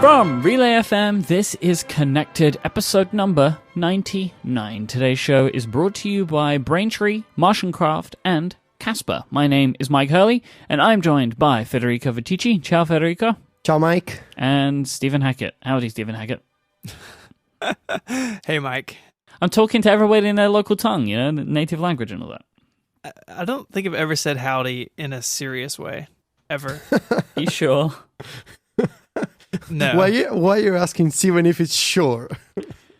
From Relay FM, this is Connected, episode number 99. Today's show is brought to you by Braintree, Martiancraft, and Casper. My name is Myke Hurley, and I'm joined by Federico Viticci. Ciao, Federico. Ciao, Myke. And Stephen Hackett. Howdy, Stephen Hackett. Hey, Myke. I'm talking to everybody in their local tongue, you know, native language and all that. I don't think I've ever said howdy in a serious way, ever. You sure? No. Why you're asking Steven if it's sure?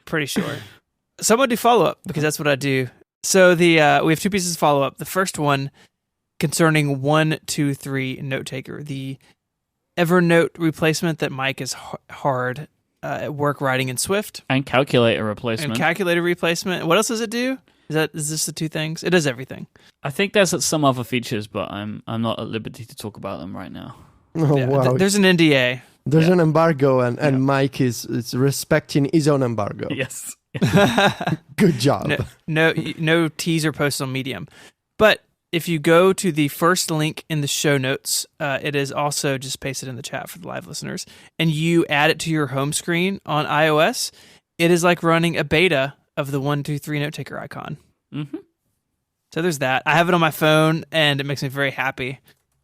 Pretty sure. So I'm going to do follow-up, because that's what I do. So we have two pieces of follow-up. The first one concerning 123 Note Taker, the Evernote replacement that Myke is hard at work writing in Swift. And calculator replacement. And calculator replacement. What else does it do? Is this the two things? It does everything. I think there's some other features, but I'm not at liberty to talk about them right now. Oh, Yeah, wow. there's an NDA. There's an embargo, and Myke is respecting his own embargo. Yes. Good job. No teaser posts on Medium. But if you go to the first link in the show notes, it is also just pasted in the chat for the live listeners, and you add it to your home screen on iOS, it is like running a beta of the 123 Note Taker icon. Mm-hmm. So there's that. I have it on my phone, and it makes me very happy,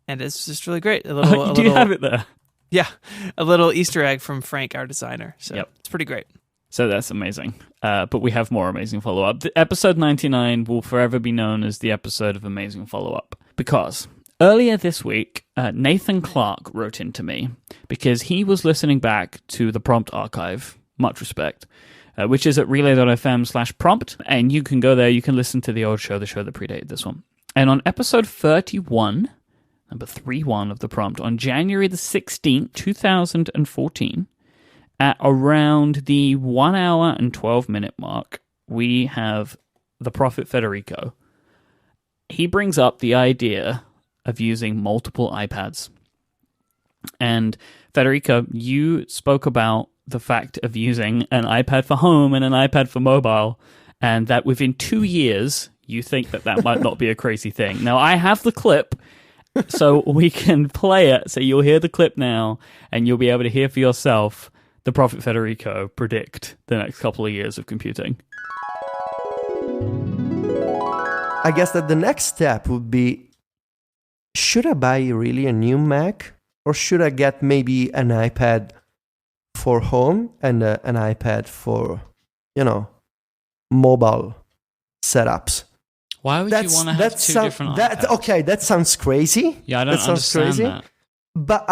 and it's just really great. You have it there? Yeah, a little Easter egg from Frank, our designer. So It's pretty great. So that's amazing. But we have more amazing follow-up. The episode 99 will forever be known as the episode of amazing follow-up. Because earlier this week, Nathan Clark wrote into me because he was listening back to the prompt archive, much respect, which is at relay.fm/prompt. And you can go there, you can listen to the old show, the show that predated this one. And on episode 31... number 31 of the prompt, on January the 16th, 2014, at around the 1 hour and 12 minute mark, we have the Prophet Federico. He brings up the idea of using multiple iPads. And Federico, you spoke about the fact of using an iPad for home and an iPad for mobile, and that within 2 years, you think that might not be a crazy thing. Now, I have the clip, so we can play it. So you'll hear the clip now, and you'll be able to hear for yourself the Prophet Federico predict the next couple of years of computing. I guess that the next step would be, should I buy really a new Mac? Or should I get maybe an iPad for home and an iPad for, mobile setups? Why would you want to have two different iPads? Okay, that sounds crazy. Yeah, I don't understand that. But,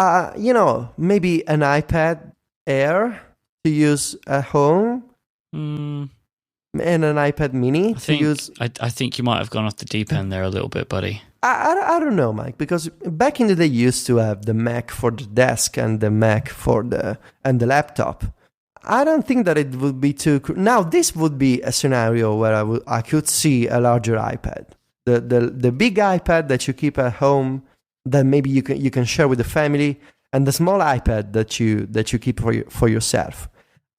maybe an iPad Air to use at home and an iPad Mini to use. I think you might have gone off the deep end there a little bit, buddy. I don't know, Myke, because back in the day, you used to have the Mac for the desk and the Mac for the laptop. I don't think that it would be too... Now, this would be a scenario where I could see a larger iPad. The big iPad that you keep at home that maybe you can share with the family, and the small iPad that you keep for yourself.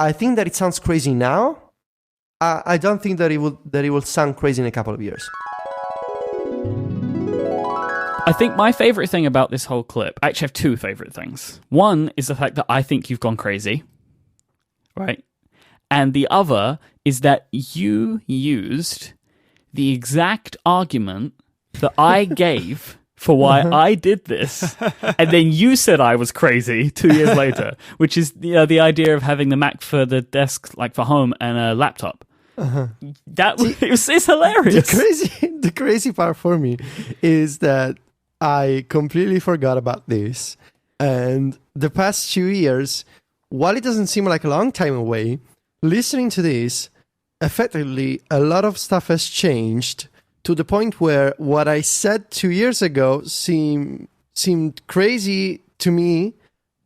I think that it sounds crazy now. I don't think that it will sound crazy in a couple of years. I think my favorite thing about this whole clip... I actually have two favorite things. One is the fact that I think you've gone crazy. Right? And the other is that you used the exact argument that I gave for why I did this, and then you said I was crazy 2 years later, which is the idea of having the Mac for the desk, like for home, and a laptop. It's hilarious. The crazy part for me is that I completely forgot about this, and the past 2 years, while it doesn't seem like a long time away, listening to this, effectively, a lot of stuff has changed to the point where what I said 2 years ago seemed crazy to me,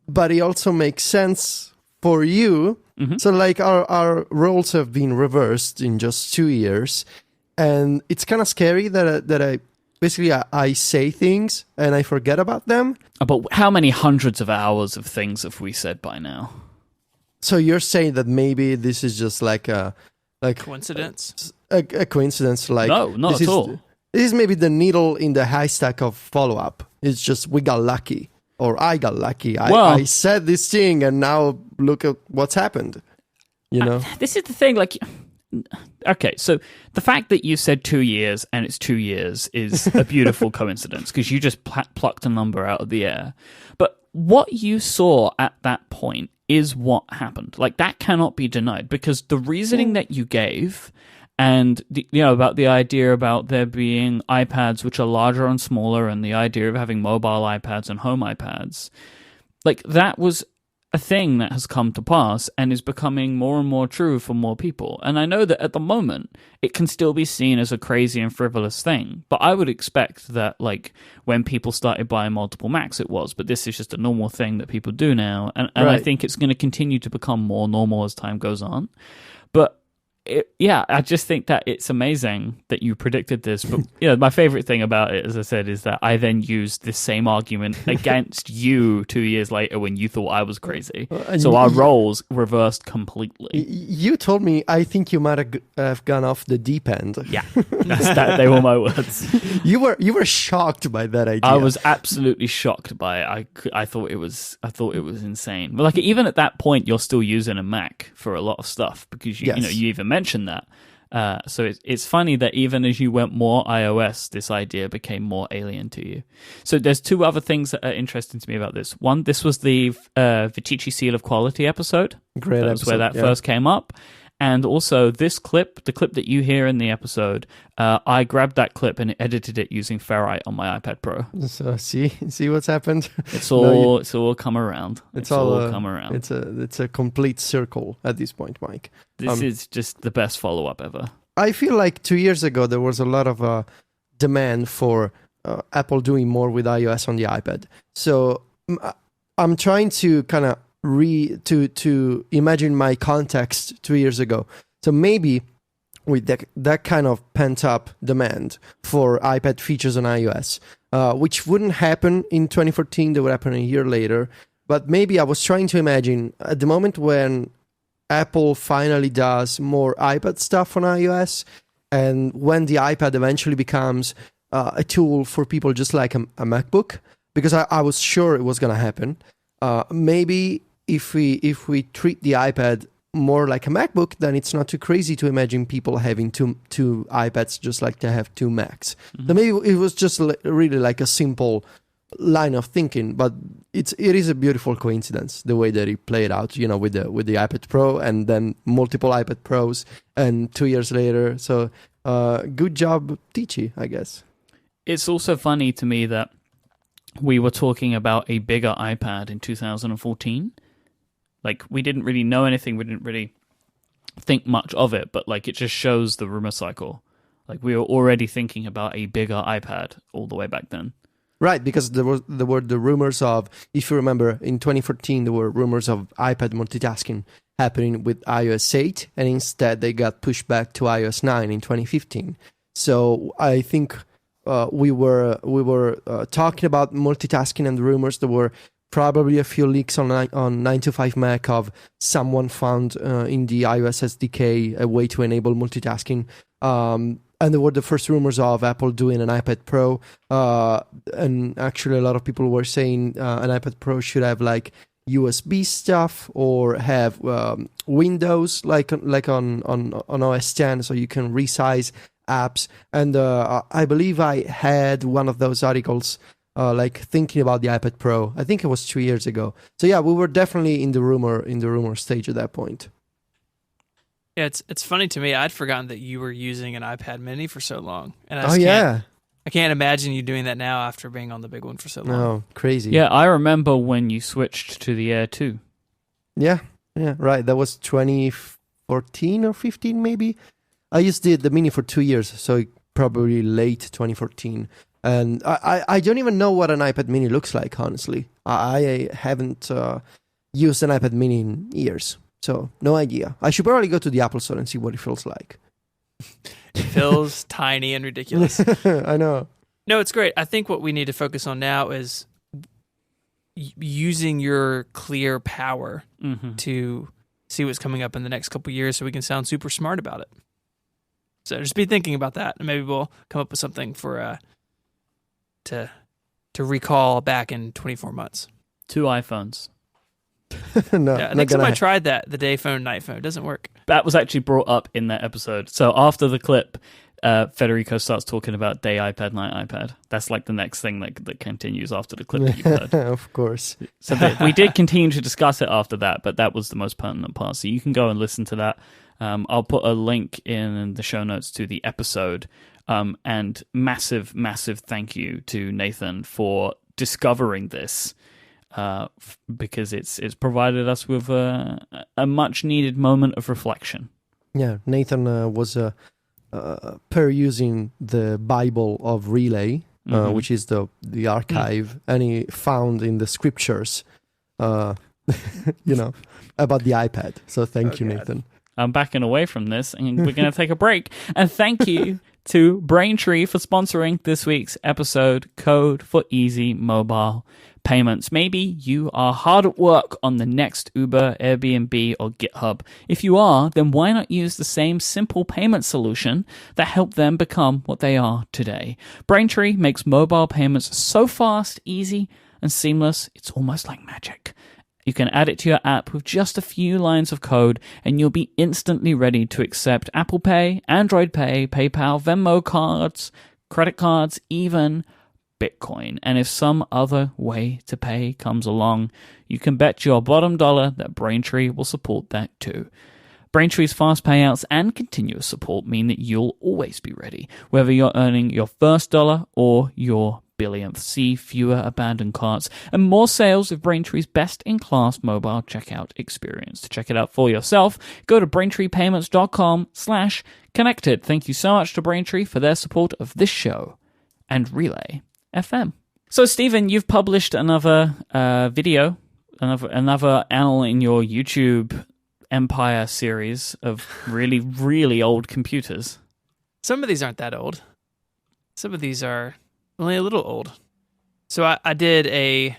but it also makes sense for you. Mm-hmm. So like our roles have been reversed in just 2 years, and it's kind of scary that I basically I say things and I forget about them. But how many hundreds of hours of things have we said by now? So you're saying that maybe this is just like a coincidence? A coincidence? Like no, not at all. This is maybe the needle in the haystack of follow-up. It's just we got lucky. or I got lucky. Well- I said this thing, and now look at what's happened. You know, This is the thing, like, okay, so the fact that you said 2 years and it's 2 years is a beautiful coincidence because you just plucked a number out of the air. But what you saw at that point is what happened. Like, that cannot be denied because the reasoning that you gave and, about the idea about there being iPads which are larger and smaller and the idea of having mobile iPads and home iPads, like, that was a thing that has come to pass and is becoming more and more true for more people. And I know that at the moment it can still be seen as a crazy and frivolous thing, but I would expect that, like, when people started buying multiple Macs it was, but this is just a normal thing that people do now, and I Right. think it's going to continue to become more normal as time goes on. But I just think that it's amazing that you predicted this. But my favorite thing about it, as I said, is that I then used this same argument against you 2 years later when you thought I was crazy. So our roles reversed completely. You told me, I think you might have gone off the deep end. Yeah, they were my words. You were shocked by that idea. I was absolutely shocked by it. I thought it was insane. But like, even at that point, you're still using a Mac for a lot of stuff because you even mentioned that. So it's funny that even as you went more iOS, this idea became more alien to you. So there's two other things that are interesting to me about this. One, this was the Viticci Seal of Quality episode. Great That's episode, where that first came up. And also this clip, the clip that you hear in the episode, I grabbed that clip and edited it using Ferrite on my iPad Pro. So see what's happened. It's all come around. It's all come around. It's a complete circle at this point, Myke. This is just the best follow-up ever. I feel like 2 years ago there was a lot of demand for Apple doing more with iOS on the iPad. So I'm trying to kind of to imagine my context 2 years ago. So maybe with that kind of pent up demand for iPad features on iOS, which wouldn't happen in 2014, that would happen a year later. But maybe I was trying to imagine at the moment when Apple finally does more iPad stuff on iOS, and when the iPad eventually becomes a tool for people just like a MacBook, because I was sure it was going to happen. Maybe if we treat the iPad more like a MacBook, then it's not too crazy to imagine people having two iPads just like they have two Macs. Mm-hmm. So maybe it was just really like a simple line of thinking, but it is a beautiful coincidence the way that it played out, with the iPad Pro and then multiple iPad Pros and 2 years later. So good job, Ticci, I guess. It's also funny to me that we were talking about a bigger iPad in 2014. Like, we didn't really know anything. We didn't really think much of it, but like, it just shows the rumor cycle. Like, we were already thinking about a bigger iPad all the way back then. Right, because there were the rumors of, if you remember, in 2014, there were rumors of iPad multitasking happening with iOS 8, and instead they got pushed back to iOS 9 in 2015. So I think we were talking about multitasking and rumors. There were probably a few leaks on 9to5 Mac of someone found in the iOS SDK a way to enable multitasking. And there were the first rumors of Apple doing an iPad Pro. And actually a lot of people were saying an iPad Pro should have like USB stuff or have Windows like on OS X, so you can resize apps. And I believe I had one of those articles like thinking about the iPad Pro. I think it was 2 years ago. So yeah, we were definitely in the rumor stage at that point. Yeah, it's funny to me. I'd forgotten that you were using an iPad Mini for so long, and I can't imagine you doing that now after being on the big one for so long. Oh, crazy! Yeah, I remember when you switched to the Air 2. Yeah, right. That was 2014 or 15, maybe. I used the Mini for 2 years, so probably late 2014. And I don't even know what an iPad Mini looks like, honestly. I haven't used an iPad Mini in years. So, no idea. I should probably go to the Apple Store and see what it feels like. It feels tiny and ridiculous. I know. No, it's great. I think what we need to focus on now is using your clear power to see what's coming up in the next couple of years so we can sound super smart about it. So just be thinking about that, and maybe we'll come up with something for to to recall back in 24 months. 2 iPhones. No, Yeah, I not think gonna somebody tried that, the day phone, night phone. It doesn't work. That was actually brought up in that episode. So after the clip, Federico starts talking about day iPad, night iPad. That's like the next thing that continues after the clip that you've heard. Of course. So we did continue to discuss it after that, but that was the most pertinent part. So you can go and listen to that. I'll put a link in the show notes to the episode. And massive, massive thank you to Nathan for discovering this. Because it's provided us with a much needed moment of reflection. Yeah, Nathan was perusing the Bible of Relay, which is the archive, and he found in the scriptures, about the iPad. So thank you, Nathan. I'm backing away from this, and we're going to take a break. And thank you to Braintree for sponsoring this week's episode. Code for easy mobile payments. Maybe you are hard at work on the next Uber, Airbnb, or GitHub. If you are, then why not use the same simple payment solution that helped them become what they are today? Braintree makes mobile payments so fast, easy, and seamless, it's almost like magic. You can add it to your app with just a few lines of code, and you'll be instantly ready to accept Apple Pay, Android Pay, PayPal, Venmo cards, credit cards, even Bitcoin. And if some other way to pay comes along, you can bet your bottom dollar that Braintree will support that too. Braintree's fast payouts and continuous support mean that you'll always be ready, whether you're earning your first dollar or your billionth. See fewer abandoned carts and more sales with Braintree's best-in-class mobile checkout experience. To check it out for yourself, go to BraintreePayments.com/connected. Thank you so much to Braintree for their support of this show and Relay FM. So, Stephen, you've published another video, another annal in your YouTube Empire series of really, really old computers. Some of these aren't that old. Some of these are only a little old. So I did a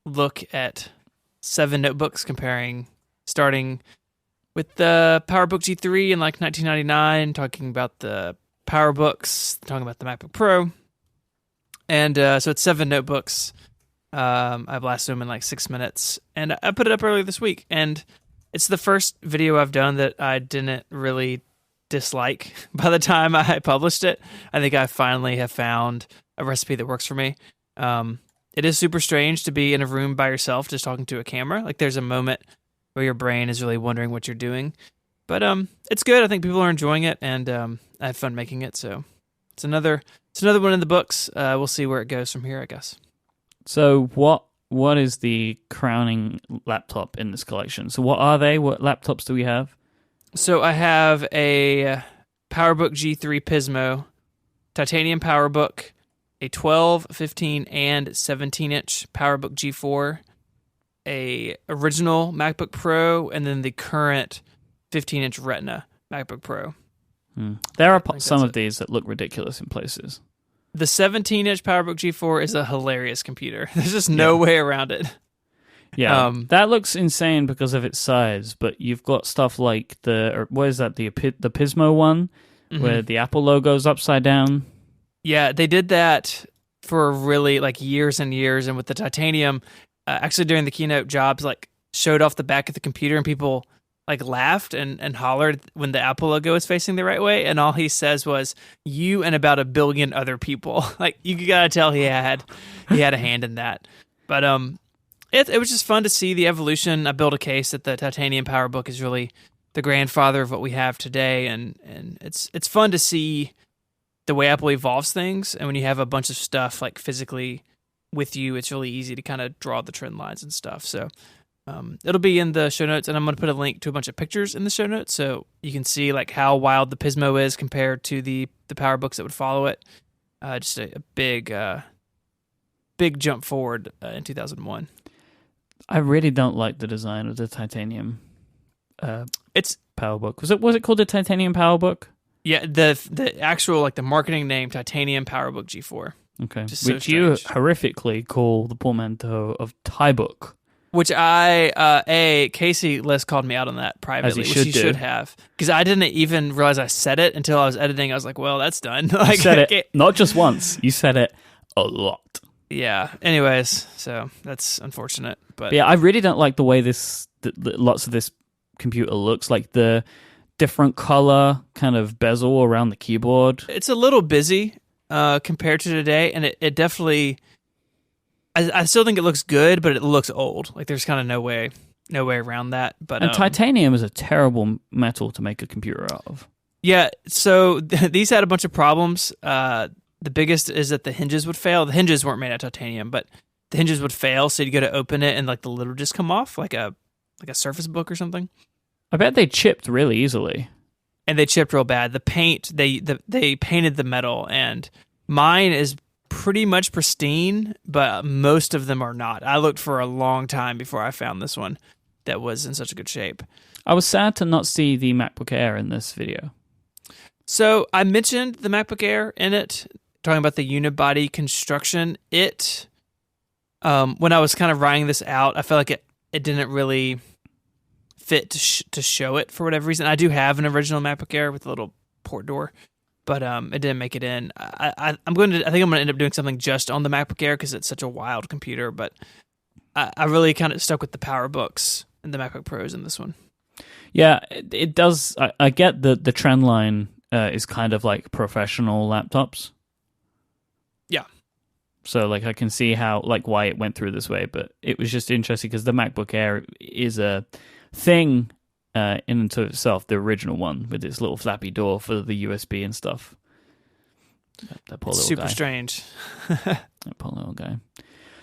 look at 7 notebooks starting with the PowerBook G3 in like 1999, talking about the PowerBooks, talking about the MacBook Pro. And so it's 7 notebooks. I blasted them in like 6 minutes. And I put it up earlier this week. And it's the first video I've done that I didn't really dislike by the time I published it. I think I finally have found a recipe that works for me. It is super strange to be in a room by yourself just talking to a camera. Like there's a moment where your brain is really wondering what you're doing. But it's good. I think people are enjoying it, and I have fun making it. So it's another one in the books. We'll see where it goes from here, I guess. So what is the crowning laptop in this collection? So what are they? What laptops do we have? So I have a PowerBook G3 Pismo, titanium PowerBook, a 12, 15, and 17-inch PowerBook G4, a original MacBook Pro, and then the current 15-inch Retina MacBook Pro. There are some of these that look ridiculous in places. The 17-inch PowerBook G4 is a hilarious computer. There's just no way around it. Yeah, that looks insane because of its size, but you've got stuff like the Pismo one, where the Apple logo's upside down. Yeah, they did that for really like years and years, and with the titanium, actually during the keynote, Jobs like showed off the back of the computer, and people like laughed and hollered when the Apple logo was facing the right way, and all he says was, "You and about 1 billion other people." Like you gotta tell he had a hand in that. But it was just fun to see the evolution. I built a case that the titanium PowerBook is really the grandfather of what we have today, and it's fun to see the way Apple evolves things. And when you have a bunch of stuff like physically with you, it's really easy to kind of draw the trend lines and stuff. So it'll be in the show notes, and I'm going to put a link to a bunch of pictures in the show notes so you can see like how wild the Pismo is compared to the PowerBooks that would follow it. Just a big jump forward in 2001. I really don't like the design of the titanium. It's PowerBook. Was it called the titanium PowerBook? Yeah, the actual like the marketing name, titanium PowerBook G4. Okay, just so which you strange. horrifically call the portmanteau of TieBook. Which Casey Les called me out on that privately, which he should have, because I didn't even realize I said it until I was editing. I was like, well, that's done. Like, you said it not just once, you said it a lot. Yeah. Anyways, so that's unfortunate. But yeah, I really don't like the way lots of this computer looks, like the different color kind of bezel around the keyboard. it's a little busy compared to today, and it definitely. I still think it looks good, but it looks old. Like there's kind of no way around that. But And titanium is a terrible metal to make a computer out of. yeah, so these had a bunch of problems. The biggest is that the hinges would fail. The hinges weren't made out of titanium, but the hinges would fail. So you'd go to open it, and like the lid would just come off, like a Surface Book or something. I bet they chipped really easily. And they chipped real bad. The paint, they painted the metal, and mine is pretty much pristine, but most of them are not. I looked for a long time before I found this one that was in such a good shape. I was sad to not see the MacBook Air in this video. So I mentioned the MacBook Air in it, talking about the unibody construction. It, when I was kind of writing this out, I felt like it didn't really fit to show it for whatever reason. I do have an original MacBook Air with a little port door, but it didn't make it in. I think I'm going to end up doing something just on the MacBook Air because it's such a wild computer. But I really kind of stuck with the PowerBooks and the MacBook Pros in this one. Yeah, it does. I get the trend line is kind of like professional laptops. Yeah. So like I can see how like why it went through this way, but it was just interesting because the MacBook Air is a thing in and of itself, the original one with its little flappy door for the USB and stuff. That poor little super guy. Strange. That poor little guy.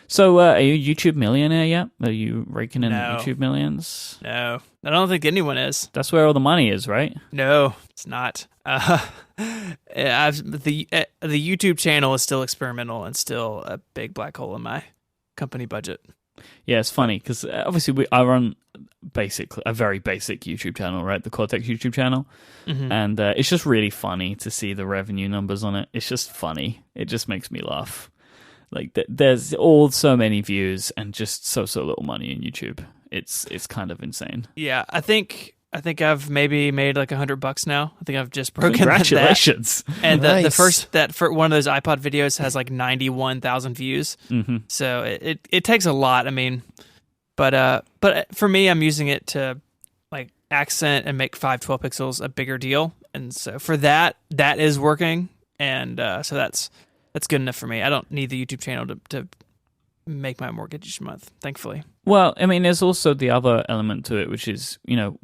So, are you a YouTube millionaire yet? Are you raking in YouTube millions? No, I don't think anyone is. That's where all the money is, right? No, it's not. The YouTube channel is still experimental and still a big black hole in my company budget. Yeah, it's funny because obviously I run basically a very basic YouTube channel, right? The Cortex YouTube channel. Mm-hmm. And it's just really funny to see the revenue numbers on it. It's just funny. It just makes me laugh. Like there's so many views and just so little money in YouTube. It's kind of insane. Yeah, I think I've maybe made like $100 now. I think I've just broken Congratulations! That. And Nice. the first one of those iPod videos has like 91,000 views. Mm-hmm. So it takes a lot. I mean, but for me, I'm using it to like accent and make 512 pixels a bigger deal. And so for that is working. And so that's good enough for me. I don't need the YouTube channel to make my mortgage each month, thankfully. Well, I mean, there's also the other element to it, which is,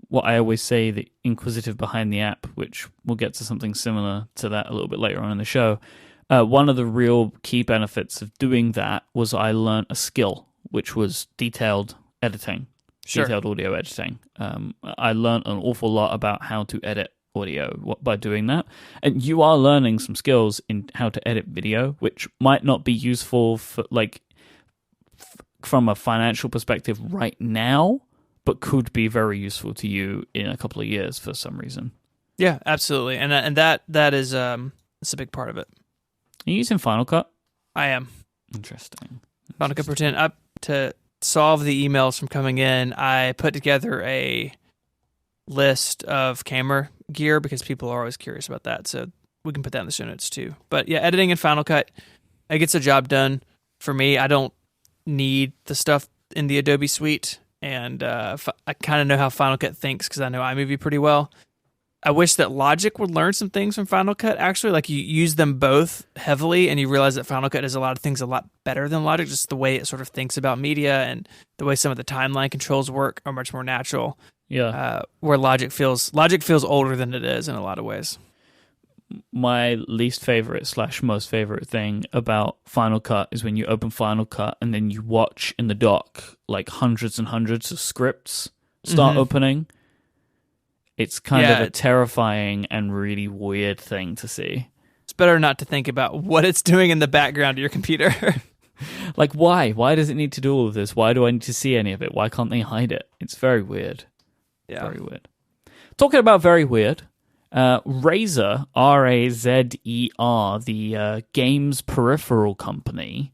what I always say, the inquisitive behind the app, which we'll get to something similar to that a little bit later on in the show. One of the real key benefits of doing that was I learned a skill, which was detailed editing, detailed audio editing. I learned an awful lot about how to edit audio by doing that, and you are learning some skills in how to edit video, which might not be useful for from a financial perspective right now, but could be very useful to you in a couple of years for some reason. Yeah, absolutely, and that is it's a big part of it. Are you using Final Cut? I am. Interesting. Final Cut Pro 10. To solve the emails from coming in, I put together a list of camera gear because people are always curious about that. So we can put that in the show notes too. But yeah, editing in Final Cut, it gets the job done for me. I don't need the stuff in the Adobe suite, and I kind of know how Final Cut thinks because I know iMovie pretty well. I wish that Logic would learn some things from Final Cut, actually. Like, you use them both heavily, and you realize that Final Cut does a lot of things a lot better than Logic, just the way it sort of thinks about media and the way some of the timeline controls work are much more natural. Yeah. Where Logic feels older than it is in a lot of ways. My least favorite / most favorite thing about Final Cut is when you open Final Cut and then you watch in the dock like hundreds and hundreds of scripts start opening. It's kind of a terrifying and really weird thing to see. It's better not to think about what it's doing in the background of your computer. Like, why? Why does it need to do all of this? Why do I need to see any of it? Why can't they hide it? It's very weird. Yeah. Very weird. Talking about very weird, Razer, R-A-Z-E-R, the games peripheral company,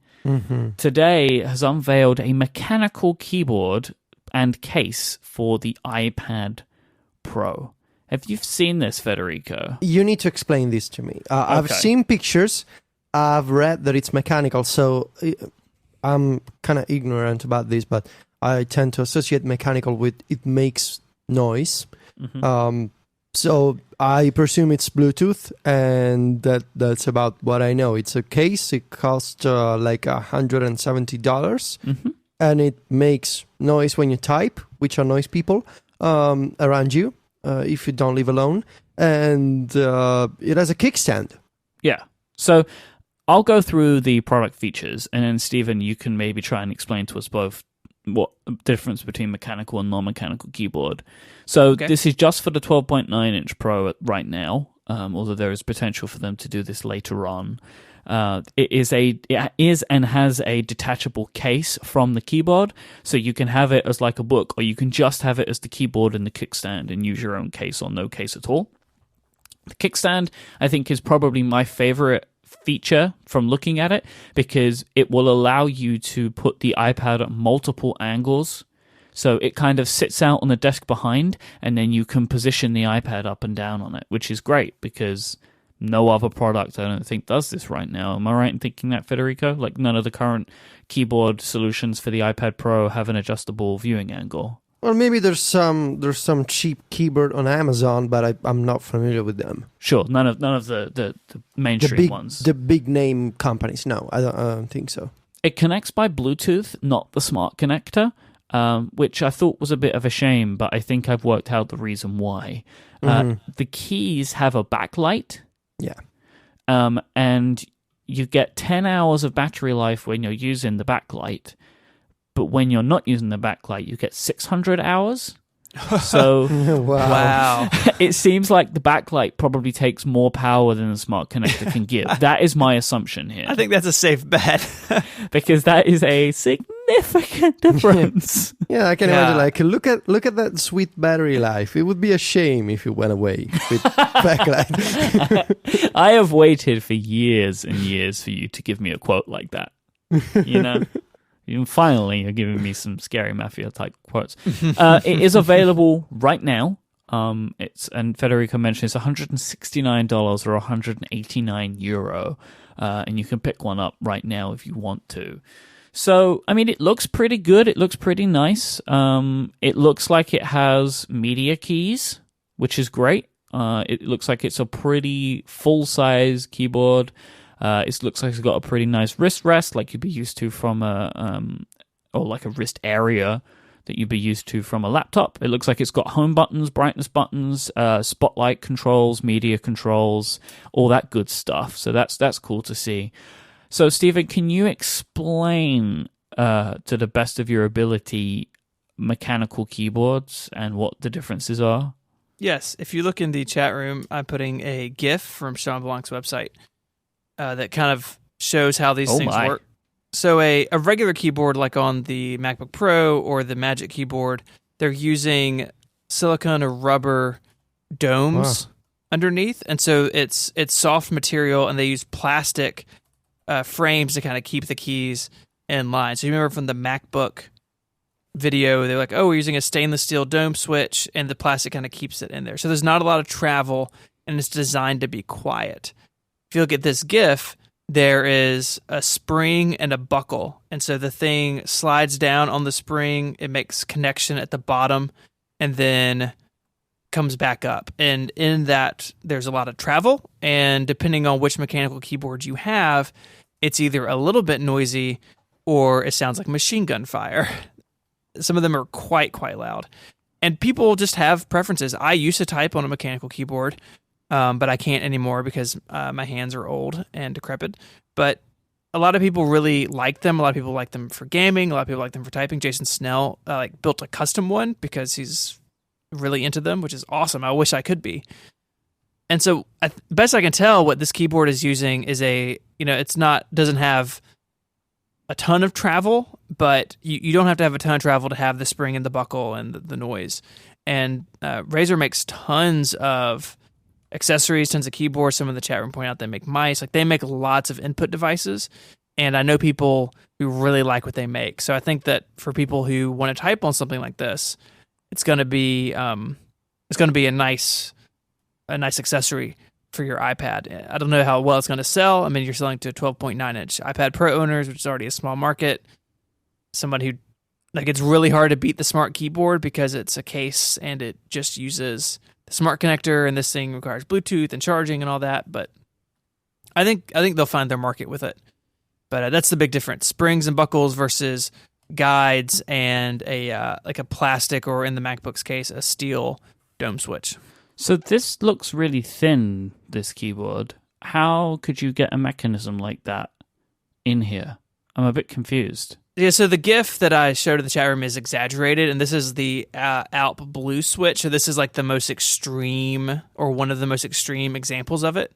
today has unveiled a mechanical keyboard and case for the iPad Pro. Have you seen this, Federico? You need to explain this to me. I've seen pictures. I've read that it's mechanical. So I'm kind of ignorant about this, but I tend to associate mechanical with it makes noise. Mm-hmm. So I presume it's Bluetooth, and that's about what I know. It's a case. It costs like $170, Mm-hmm. and it makes noise when you type, which annoys people around you if you don't live alone. And it has a kickstand. Yeah. So I'll go through the product features, and then Stephen, you can maybe try and explain to us both what the difference between mechanical and non-mechanical keyboard. So This is just for the 12.9-inch Pro right now, although there is potential for them to do this later on. It is and has a detachable case from the keyboard, so you can have it as like a book, or you can just have it as the keyboard and the kickstand and use your own case or no case at all. The kickstand, I think, is probably my favorite feature from looking at it, because it will allow you to put the iPad at multiple angles. So it kind of sits out on the desk behind, and then you can position the iPad up and down on it, which is great because no other product, I don't think, does this right now. Am I right in thinking that, Federico? Like, none of the current keyboard solutions for the iPad Pro have an adjustable viewing angle. Well, maybe there's some cheap keyboard on Amazon, but I'm not familiar with them. Sure, none of the mainstream ones. The big name companies. No, I don't think so. It connects by Bluetooth, not the smart connector, which I thought was a bit of a shame, but I think I've worked out the reason why. The keys have a backlight. Yeah. And you get 10 hours of battery life when you're using the backlight. But when you're not using the backlight, you get 600 hours. So, wow. It seems like the backlight probably takes more power than the smart connector can give. That is my assumption here. I think that's a safe bet. Because that is a significant difference. Yeah, I can imagine. Like, look at that sweet battery life. It would be a shame if it went away with backlight. I have waited for years and years for you to give me a quote like that. You know? And finally, you're giving me some Scary Mafia type quotes. It is available right now. And Federico mentioned it's $169 or €189, and you can pick one up right now if you want to. So, I mean, it looks pretty good. It looks pretty nice. It looks like it has media keys, which is great. It looks like it's a pretty full-size keyboard. It looks like it's got a pretty nice wrist rest, like you'd be used to from or like a wrist area that you'd be used to from a laptop. It looks like it's got home buttons, brightness buttons, spotlight controls, media controls, all that good stuff. So that's cool to see. So, Stephen, can you explain to the best of your ability mechanical keyboards and what the differences are? Yes. If you look in the chat room, I'm putting a GIF from Sean Blanc's website that kind of shows how these things work. So a regular keyboard, like on the MacBook Pro or the Magic Keyboard, they're using silicone or rubber domes underneath, and so it's soft material, and they use plastic frames to kind of keep the keys in line. So you remember from the MacBook video, they're like, oh, we're using a stainless steel dome switch, and the plastic kind of keeps it in there. So there's not a lot of travel, and it's designed to be quiet. If you look at this GIF, there is a spring and a buckle. And so the thing slides down on the spring, it makes connection at the bottom, and then comes back up. And in that, there's a lot of travel. And depending on which mechanical keyboard you have, it's either a little bit noisy or it sounds like machine gun fire. Some of them are quite loud. And people just have preferences. I used to type on a mechanical keyboard, but I can't anymore because my hands are old and decrepit. But a lot of people really like them. A lot of people like them for gaming. A lot of people like them for typing. Jason Snell built a custom one because he's really into them, which is awesome. I wish I could be. And so, best I can tell, what this keyboard is using is doesn't have a ton of travel, but you don't have to have a ton of travel to have the spring and the buckle and the noise. And Razer makes tons of accessories, tons of keyboards. Some of the chat room point out they make mice. Like, they make lots of input devices, and I know people who really like what they make. So I think that for people who want to type on something like this, it's going to be a nice accessory for your iPad. I don't know how well it's going to sell. I mean, you're selling to 12.9-inch iPad Pro owners, which is already a small market. Someone who, like, it's really hard to beat the smart keyboard because it's a case and it just uses the smart connector, and this thing requires Bluetooth and charging and all that. But I think they'll find their market with it. But that's the big difference: springs and buckles versus guides and a plastic, or in the MacBook's case, a steel dome switch. So this looks really thin, this keyboard. How could you get a mechanism like that in here? I'm a bit confused. Yeah, so the GIF that I showed in the chat room is exaggerated, and this is the Alp Blue switch. So this is like the most extreme, or one of the most extreme examples of it.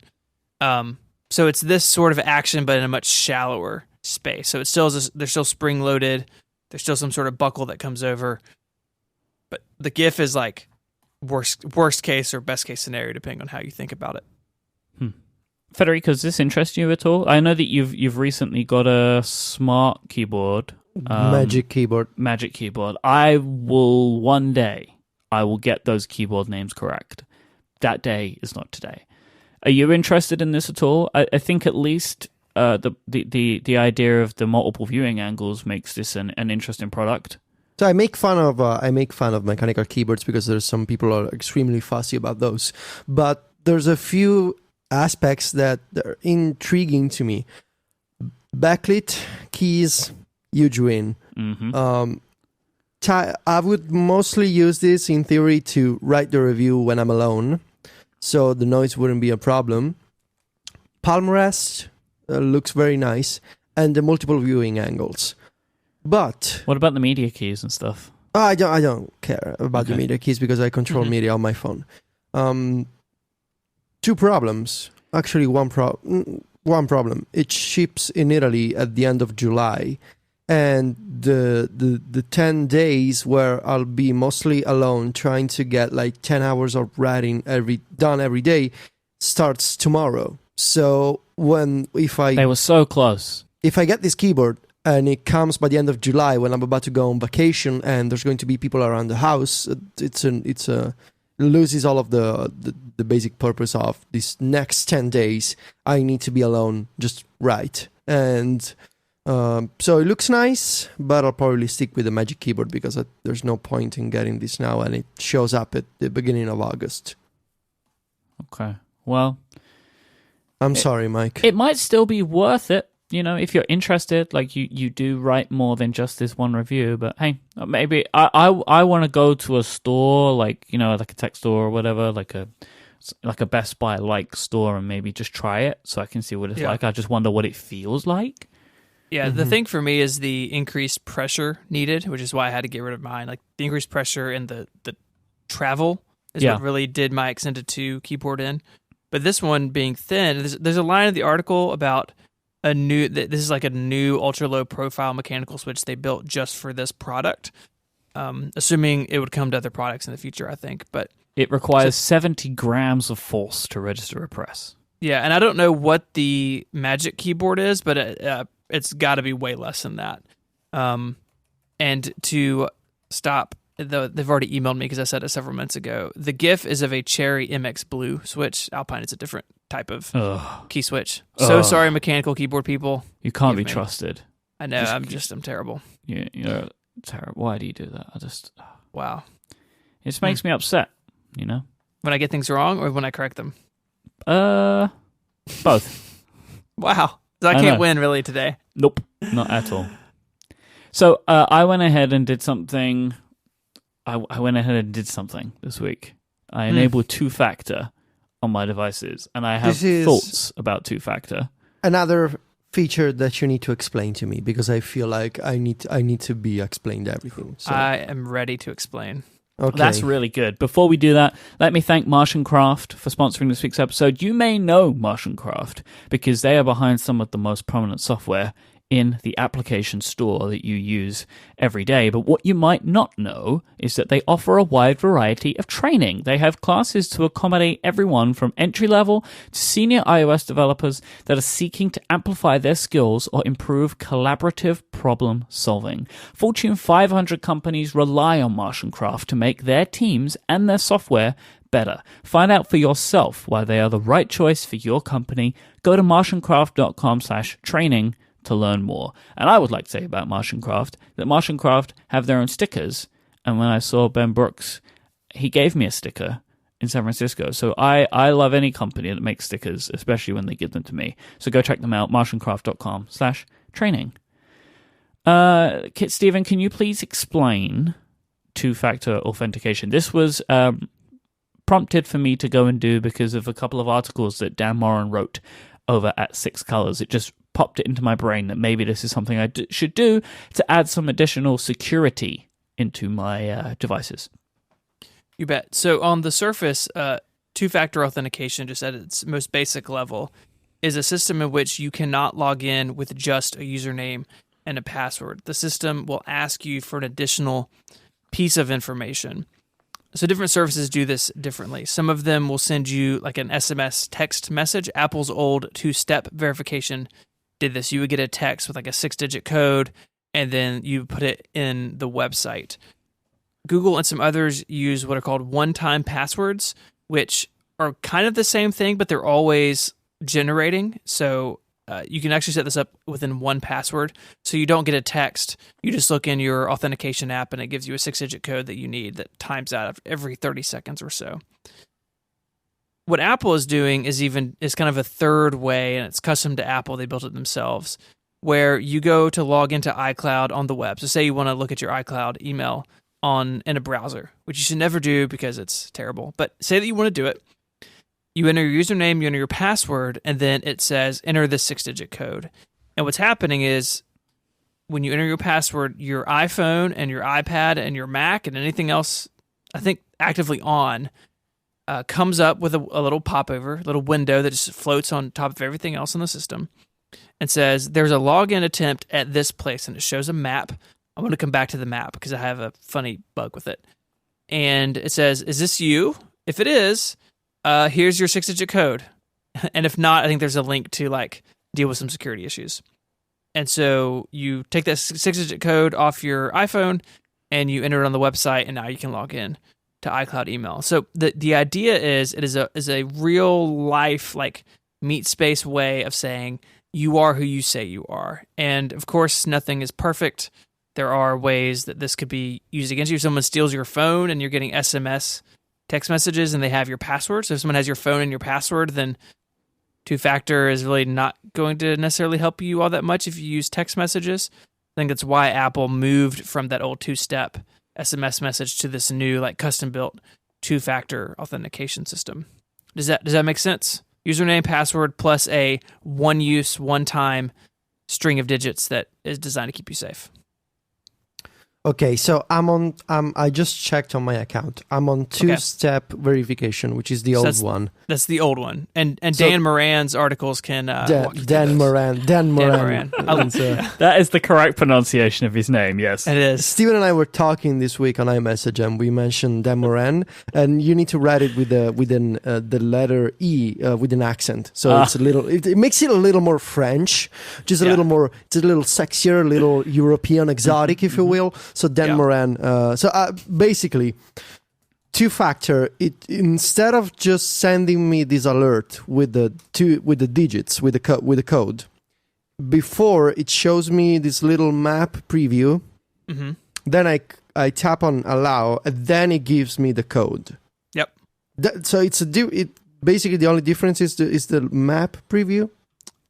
So it's this sort of action, but in a much shallower space. So it's still they're still spring loaded. There's still some sort of buckle that comes over, but the GIF is like worst case or best case scenario, depending on how you think about it. Federico, does this interest you at all? I know that you've recently got a smart keyboard, Magic keyboard. I will get those keyboard names correct. That day is not today. Are you interested in this at all? I think at least the idea of the multiple viewing angles makes this an interesting product. So I make fun of mechanical keyboards because there's some people are extremely fussy about those, but there's a few aspects that are intriguing to me. Backlit keys, huge win. Mm-hmm. I would mostly use this in theory to write the review when I'm alone, so the noise wouldn't be a problem. Palm rest looks very nice, and the multiple viewing angles. But what about the media keys and stuff? I don't care about the media keys because I control media on my phone. Two problems. Actually, one problem. It ships in Italy at the end of July, and the 10 days where I'll be mostly alone trying to get like 10 hours of writing done every day starts tomorrow. So they were so close. If I get this keyboard and it comes by the end of July when I'm about to go on vacation and there's going to be people around the house, it loses all of the basic purpose of these next 10 days. I need to be alone, just write. And so it looks nice, but I'll probably stick with the Magic Keyboard because there's no point in getting this now, and it shows up at the beginning of August. Okay, well, I'm sorry, Myke. It might still be worth it. You know, if you're interested, like you do write more than just this one review, but hey, maybe I want to go to a store, like, you know, like a tech store or whatever, like a Best Buy like store, and maybe just try it so I can see what it's like. I just wonder what it feels like. Yeah, the thing for me is the increased pressure needed, which is why I had to get rid of mine. Like the increased pressure and the travel is what really did my Extended 2 keyboard in. But this one being thin, there's a line in the article about this is like a new ultra low profile mechanical switch they built just for this product, assuming it would come to other products in the future, I think. But it requires 70 grams of force to register a press. Yeah, and I don't know what the Magic Keyboard is, but it's got to be way less than that. And to stop, they've already emailed me because I said it several minutes ago. The GIF is of a Cherry MX Blue switch. Alpine is a different type of key switch. So sorry, mechanical keyboard people. You can't be trusted. I know. I'm terrible. You're terrible. Why do you do that? Wow. It just makes me upset. You know, when I get things wrong or when I correct them. Both. Wow. So I can't win really today. Nope, not at all. So I went ahead and did something. I went ahead and did something this week. I enabled two-factor on my devices, and I have thoughts about two-factor. Another feature that you need to explain to me, because I feel like I need to be explained everything. So. I am ready to explain. Okay. That's really good. Before we do that, let me thank Martian Craft for sponsoring this week's episode. You may know Martian Craft because they are behind some of the most prominent software in the application store that you use every day. But what you might not know is that they offer a wide variety of training. They have classes to accommodate everyone from entry-level to senior iOS developers that are seeking to amplify their skills or improve collaborative problem solving. Fortune 500 companies rely on Martian Craft to make their teams and their software better. Find out for yourself why they are the right choice for your company. Go to martiancraft.com/training to learn more. And I would like to say about Martian Craft that Martian Craft have their own stickers. And when I saw Ben Brooks, he gave me a sticker in San Francisco. So I love any company that makes stickers, especially when they give them to me. So go check them out, martiancraft.com/training. Stephen, can you please explain two-factor authentication? This was prompted for me to go and do because of a couple of articles that Dan Moran wrote over at Six Colors. It just popped it into my brain that maybe this is something I should do to add some additional security into my devices. You bet. So on the surface, two-factor authentication, just at its most basic level, is a system in which you cannot log in with just a username and a password. The system will ask you for an additional piece of information. So different services do this differently. Some of them will send you like an SMS text message. Apple's old two-step verification did this. You would get a text with like a 6-digit code, and then you put it in the website. Google and some others use what are called one-time passwords, which are kind of the same thing, but they're always generating. So you can actually set this up within one password. So you don't get a text. You just look in your authentication app, and it gives you a 6-digit code that you need that times out every 30 seconds or so. What Apple is doing is kind of a third way, and it's custom to Apple. They built it themselves, where you go to log into iCloud on the web. So say you want to look at your iCloud email in a browser, which you should never do because it's terrible. But say that you want to do it. You enter your username, you enter your password, and then it says, enter this 6-digit code. And what's happening is when you enter your password, your iPhone and your iPad and your Mac and anything else, I think actively on, comes up with a little popover, little window that just floats on top of everything else in the system and says, there's a login attempt at this place, and it shows a map. I'm going to come back to the map because I have a funny bug with it. And it says, is this you? If it is, here's your 6-digit code. And if not, I think there's a link to like deal with some security issues. And so you take that 6-digit code off your iPhone and you enter it on the website, and now you can log in to iCloud email. So the idea is it is a real life like meat space way of saying you are who you say you are. And of course, nothing is perfect. There are ways that this could be used against you. If someone steals your phone and you're getting SMS text messages and they have your password. So if someone has your phone and your password, then two-factor is really not going to necessarily help you all that much if you use text messages. I think that's why Apple moved from that old two-step SMS message to this new like custom-built two-factor authentication system. Does that make sense? Username, password, plus a one-use, one-time string of digits that is designed to keep you safe. Okay, so I just checked on my account. I'm on two-step verification, which is the old one. That's the old one. And Dan Moran's articles can walk you through Dan Moran. That is the correct pronunciation of his name, yes. It is. Steven and I were talking this week on iMessage, and we mentioned Dan Moran, and you need to write it with the letter E with an accent. So it's a little. It makes it a little more French, just a little more. It's a little sexier, a little European, exotic, if you will. So Dan Moran. Basically, two-factor. It instead of just sending me this alert with the digits with the code, before it shows me this little map preview. Mm-hmm. Then I tap on allow, and then it gives me the code. Yep. So basically the only difference is the map preview.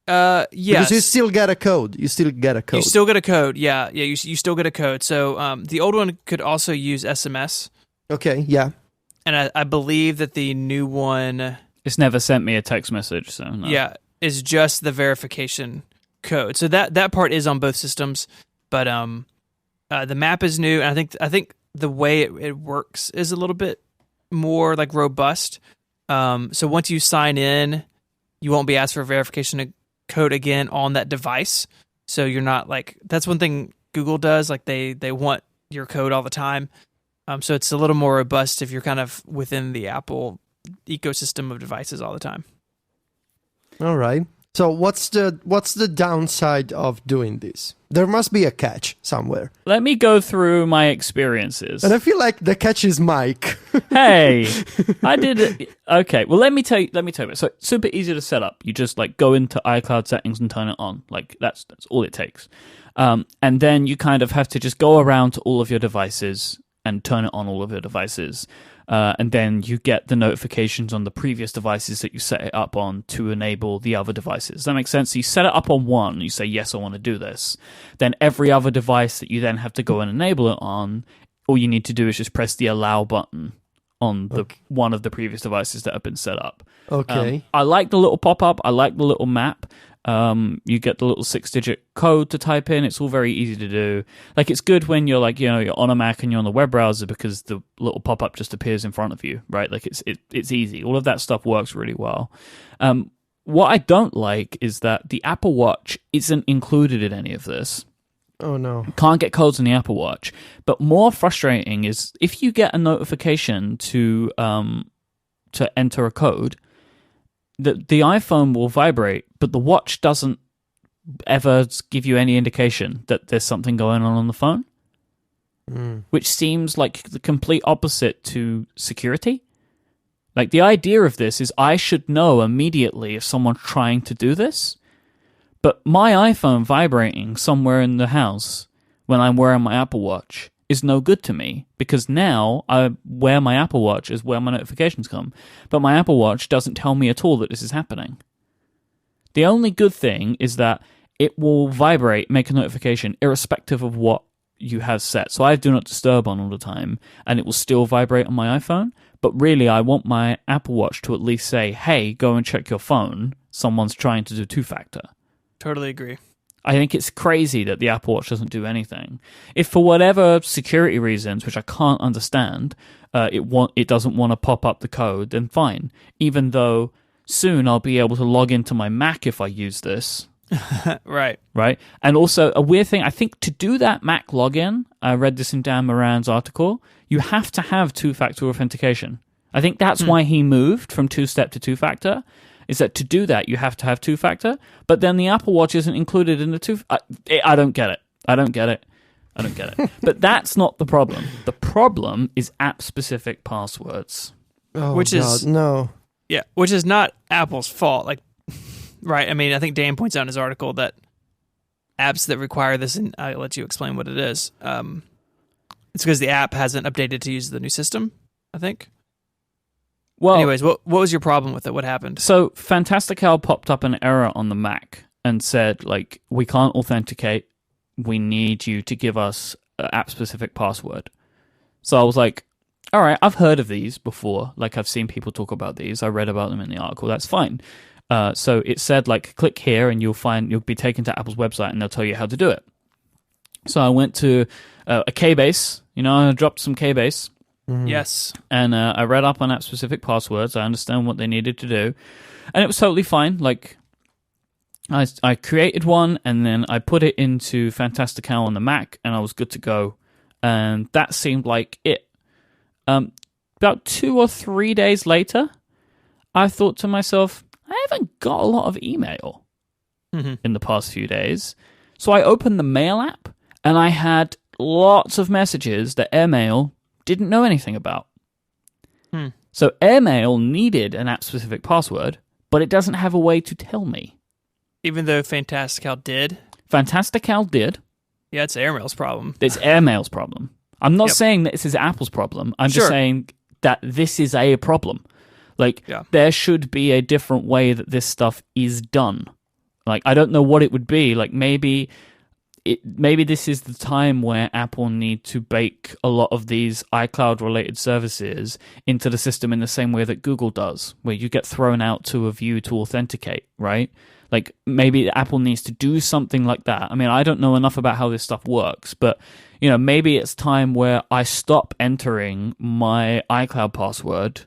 Yes. Because you still get a code. You still get a code. Yeah. You still get a code. So the old one could also use SMS. Okay, yeah. And I believe that the new one... It's never sent me a text message, so no. Yeah, is just the verification code. So that part is on both systems, but the map is new, and I think the way it works is a little bit more like robust. So once you sign in, you won't be asked for a verification code again on that device. So you're not like, that's one thing Google does, like they want your code all the time. So it's a little more robust if you're kind of within the Apple ecosystem of devices all the time. All right. So what's the downside of doing this? There must be a catch somewhere. Let me go through my experiences. And I feel like the catch is Myke. Hey, I did it. Okay, well, let me tell you. So it's super easy to set up. You just like go into iCloud settings and turn it on. Like that's all it takes. And then you kind of have to just go around to all of your devices and turn it on all of your devices. And then you get the notifications on the previous devices that you set it up on to enable the other devices. Does that make sense? So you set it up on one, you say, yes, I want to do this. Then every other device that you then have to go and enable it on, all you need to do is just press the allow button on the one of the previous devices that have been set up. Okay. I like the little pop-up. I like the little map. You get the little 6-digit code to type in. It's all very easy to do. Like, it's good when you're like, you're on a Mac and you're on the web browser because the little pop-up just appears in front of you, right? Like, it's easy. All of that stuff works really well. What I don't like is that the Apple Watch isn't included in any of this. Oh, no. Can't get codes on the Apple Watch. But more frustrating is if you get a notification to enter a code, the iPhone will vibrate, but the watch doesn't ever give you any indication that there's something going on the phone, which seems like the complete opposite to security. Like, the idea of this is I should know immediately if someone's trying to do this, but my iPhone vibrating somewhere in the house when I'm wearing my Apple Watch is no good to me, because now I wear my Apple Watch is where my notifications come, but my Apple Watch doesn't tell me at all that this is happening. The only good thing is that it will vibrate, make a notification, irrespective of what you have set. So I have Do Not Disturb on all the time, and it will still vibrate on my iPhone, but really I want my Apple Watch to at least say, hey, go and check your phone, someone's trying to do two-factor. Totally agree. I think it's crazy that the Apple Watch doesn't do anything. If for whatever security reasons, which I can't understand, it doesn't want to pop up the code, then fine. Even though soon I'll be able to log into my Mac if I use this. Right. Right? And also, a weird thing, I think to do that Mac login, I read this in Dan Moran's article, you have to have two-factor authentication. I think that's why he moved from two-step to two-factor, is that to do that, you have to have two-factor, but then the Apple Watch isn't included in the two... I don't get it. I don't get it. But that's not the problem. The problem is app-specific passwords. Oh, which God, is... no. Yeah, which is not Apple's fault. Like, right, I mean, I think Dan points out in his article that apps that require this, and I'll let you explain what it is, it's because the app hasn't updated to use the new system, I think. Well, anyways, what was your problem with it? What happened? So Fantastical popped up an error on the Mac and said, like, we can't authenticate. We need you to give us an app-specific password. So I was like, all right, I've heard of these before. Like, I've seen people talk about these. I read about them in the article. That's fine. So it said, like, click here and you'll be taken to Apple's website and they'll tell you how to do it. So I went to a Keybase. I dropped some Keybase. Mm-hmm. Yes. And I read up on app-specific passwords. I understand what they needed to do. And it was totally fine. Like, I created one, and then I put it into Fantastical on the Mac, and I was good to go. And that seemed like it. About 2 or 3 days later, I thought to myself, I haven't got a lot of email in the past few days. So I opened the Mail app, and I had lots of messages that AirMail didn't know anything about. So AirMail needed an app-specific password, but it doesn't have a way to tell me. Even though Fantastical did? Fantastical did. Yeah, it's AirMail's problem. It's AirMail's problem. I'm not saying that this is Apple's problem. I'm just saying that this is a problem. Like, there should be a different way that this stuff is done. Like, I don't know what it would be. Like, maybe this is the time where Apple need to bake a lot of these iCloud-related services into the system in the same way that Google does, where you get thrown out to a view to authenticate, right? Like, maybe Apple needs to do something like that. I mean, I don't know enough about how this stuff works, but, maybe it's time where I stop entering my iCloud password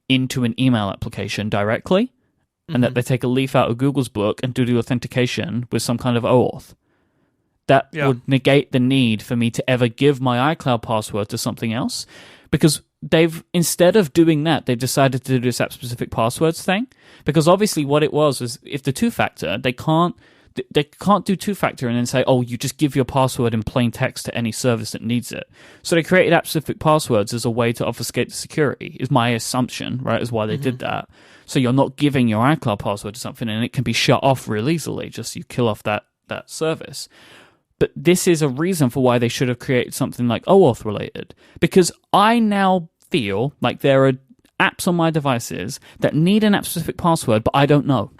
into an email application directly, and that they take a leaf out of Google's book and do the authentication with some kind of OAuth. That would negate the need for me to ever give my iCloud password to something else. Because they've, instead of doing that, they've decided to do this app-specific passwords thing, because obviously what it was if the two-factor, they can't do two-factor and then say, oh, you just give your password in plain text to any service that needs it. So they created app-specific passwords as a way to obfuscate the security, is my assumption, right, is why they did that. So you're not giving your iCloud password to something and it can be shut off real easily, just you kill off that service. But this is a reason for why they should have created something like OAuth related, because I now feel like there are apps on my devices that need an app-specific password, but I don't know.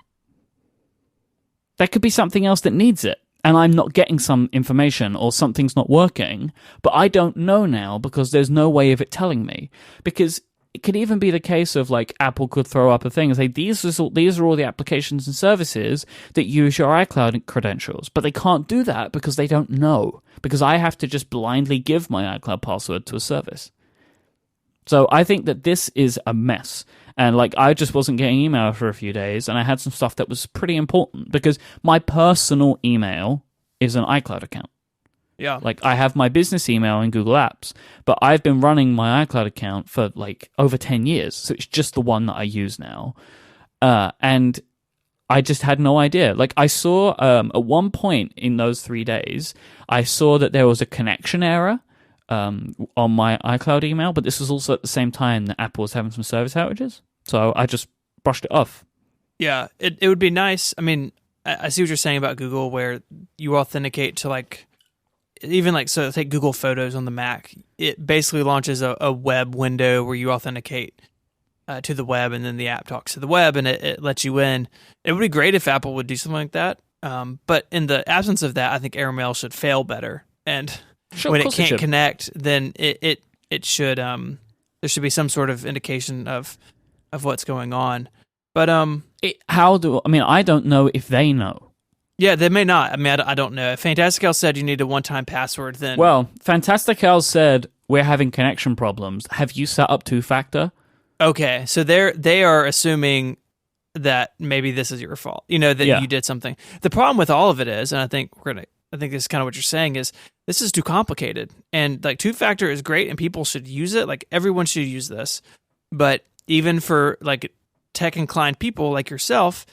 There could be something else that needs it, and I'm not getting some information, or something's not working, but I don't know now because there's no way of it telling me. Because it could even be the case of, like, Apple could throw up a thing and say, these are all the applications and services that use your iCloud credentials. But they can't do that because they don't know. Because I have to just blindly give my iCloud password to a service. So I think that this is a mess. And, like, I just wasn't getting email for a few days, and I had some stuff that was pretty important. Because my personal email is an iCloud account. Yeah. Like, I have my business email in Google Apps, but I've been running my iCloud account for, like, over 10 years. So it's just the one that I use now. And I just had no idea. Like, I saw, at one point in those 3 days, I saw that there was a connection error on my iCloud email, but this was also at the same time that Apple was having some service outages. So I just brushed it off. Yeah, it would be nice. I mean, I see what you're saying about Google, where you authenticate to, like, even like, so take Google Photos on the Mac. It basically launches a web window where you authenticate to the web, and then the app talks to the web, and it lets you in. It would be great if Apple would do something like that. But in the absence of that, I think AirMail should fail better. And when it can't connect, then it should there should be some sort of indication of what's going on. But I don't know if they know. Yeah, they may not. I mean, I don't know. If Fantastical said you need a one-time password, then... Well, Fantastical said, we're having connection problems. Have you set up two-factor? Okay, so they are assuming that maybe this is your fault, that you did something. The problem with all of it is, and I think this is kind of what you're saying, is this is too complicated. And, like, two-factor is great, and people should use it. Like, everyone should use this. But even for, like, tech-inclined people like yourself,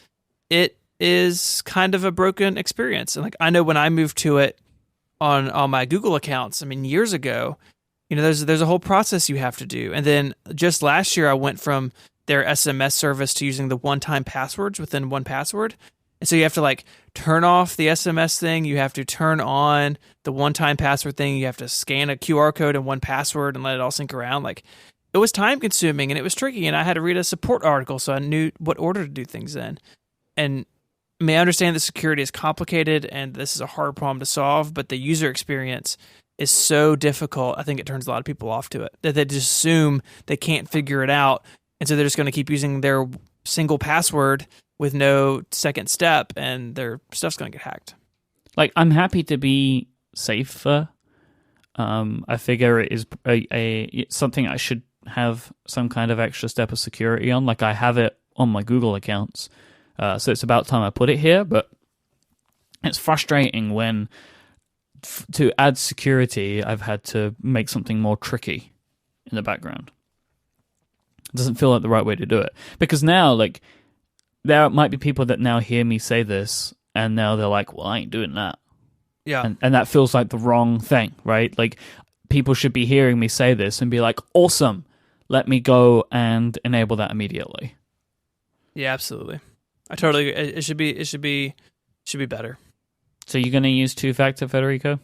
it is kind of a broken experience. And, like, I know when I moved to it on my Google accounts, I mean, years ago, there's a whole process you have to do. And then just last year, I went from their SMS service to using the one-time passwords within 1Password. And so you have to, like, turn off the SMS thing. You have to turn on the one-time password thing. You have to scan a QR code in 1Password and let it all sync around. Like, it was time-consuming and it was tricky. And I had to read a support article so I knew what order to do things in. And I mean, I understand that security is complicated and this is a hard problem to solve, but the user experience is so difficult. I think it turns a lot of people off to it, that they just assume they can't figure it out. And so they're just going to keep using their single password with no second step, and their stuff's going to get hacked. Like, I'm happy to be safer. I figure it is something I should have some kind of extra step of security on. Like, I have it on my Google accounts. So it's about time I put it here, but it's frustrating when to add security, I've had to make something more tricky in the background. It doesn't feel like the right way to do it. Because now, like, there might be people that now hear me say this, and now they're like, well, I ain't doing that. Yeah. And that feels like the wrong thing, right? Like, people should be hearing me say this and be like, awesome, let me go and enable that immediately. Yeah, absolutely. I totally agree. It should be better. So you're going to use two-factor, Federico?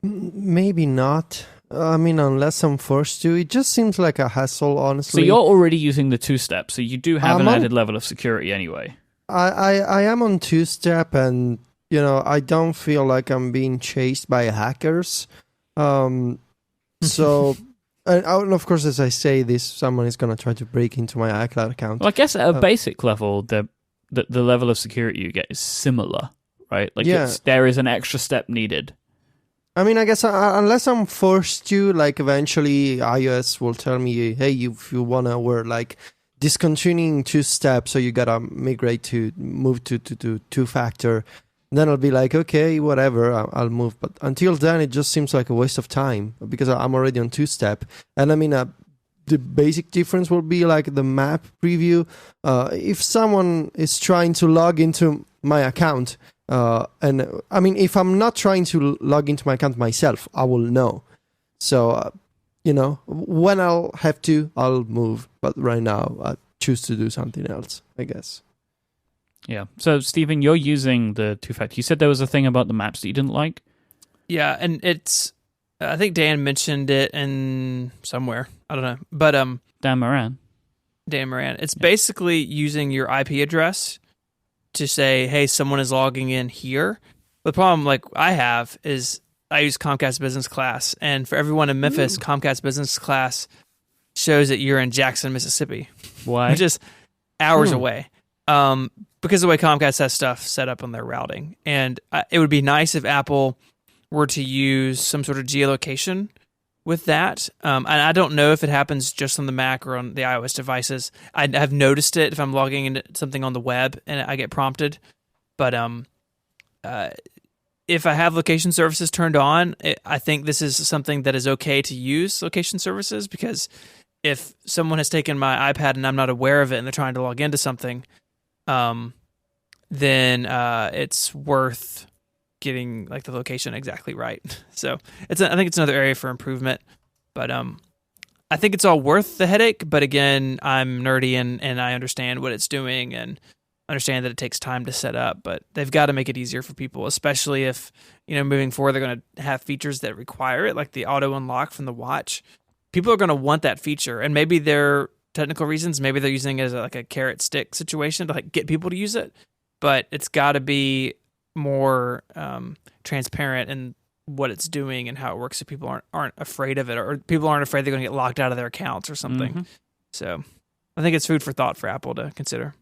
Maybe not. I mean, unless I'm forced to. It just seems like a hassle, honestly. So you're already using the two-step, so you do have an added level of security anyway. I am on two-step, and, I don't feel like I'm being chased by hackers. So... And of course, as I say this, someone is going to try to break into my iCloud account. Well, I guess at a basic level, the level of security you get is similar, right? Like, there is an extra step needed. I mean, I guess unless I'm forced to, like, eventually iOS will tell me, hey, if you want to, we're, like, discontinuing two-step, so you got to move to two-factor. Then I'll be like, okay, whatever, I'll move. But until then, it just seems like a waste of time because I'm already on two-step. And I mean, the basic difference will be like the map preview. If someone is trying to log into my account, and I mean, if I'm not trying to log into my account myself, I will know. So, when I'll have to, I'll move. But right now, I choose to do something else, I guess. Yeah. So, Stephen, you're using the two-factor. You said there was a thing about the maps that you didn't like? Yeah, and it's... I think Dan mentioned it in somewhere. I don't know. But Dan Moran. It's basically using your IP address to say, hey, someone is logging in here. The problem like I have is I use Comcast Business Class, and for everyone in Memphis, Comcast Business Class shows that you're in Jackson, Mississippi. Why? Which is hours away. Because of the way Comcast has stuff set up on their routing. And it would be nice if Apple were to use some sort of geolocation with that. And I don't know if it happens just on the Mac or on the iOS devices. I've noticed it if I'm logging into something on the web and I get prompted. But if I have location services turned on, I think this is something that is okay to use location services, because if someone has taken my iPad and I'm not aware of it and they're trying to log into something, then it's worth getting like the location exactly right. So I think it's another area for improvement, but I think it's all worth the headache. But again, I'm nerdy and I understand what it's doing and understand that it takes time to set up, but they've got to make it easier for people, especially if, moving forward, they're going to have features that require it, like the auto unlock from the watch. People are going to want that feature, and maybe they're technical reasons, maybe they're using it as like a carrot stick situation to like get people to use it, but it's got to be more transparent in what it's doing and how it works, so people aren't afraid of it, or people aren't afraid they're going to get locked out of their accounts or something. Mm-hmm. So I think it's food for thought for Apple to consider.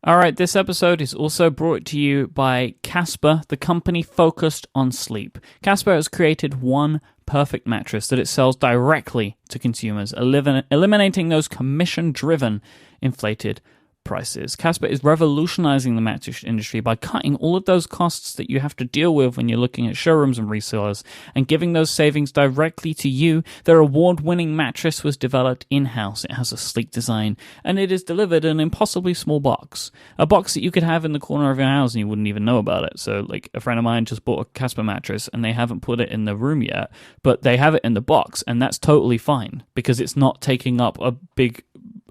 All right, this episode is also brought to you by Casper, the company focused on sleep. Casper has created one perfect mattress that it sells directly to consumers, eliminating those commission-driven inflated prices. Casper is revolutionizing the mattress industry by cutting all of those costs that you have to deal with when you're looking at showrooms and resellers and giving those savings directly to you. Their award-winning mattress was developed in-house. It has a sleek design, and it is delivered in an impossibly small box. A box that you could have in the corner of your house and you wouldn't even know about it. So, like, a friend of mine just bought a Casper mattress and they haven't put it in the room yet, but they have it in the box, and that's totally fine because it's not taking up a big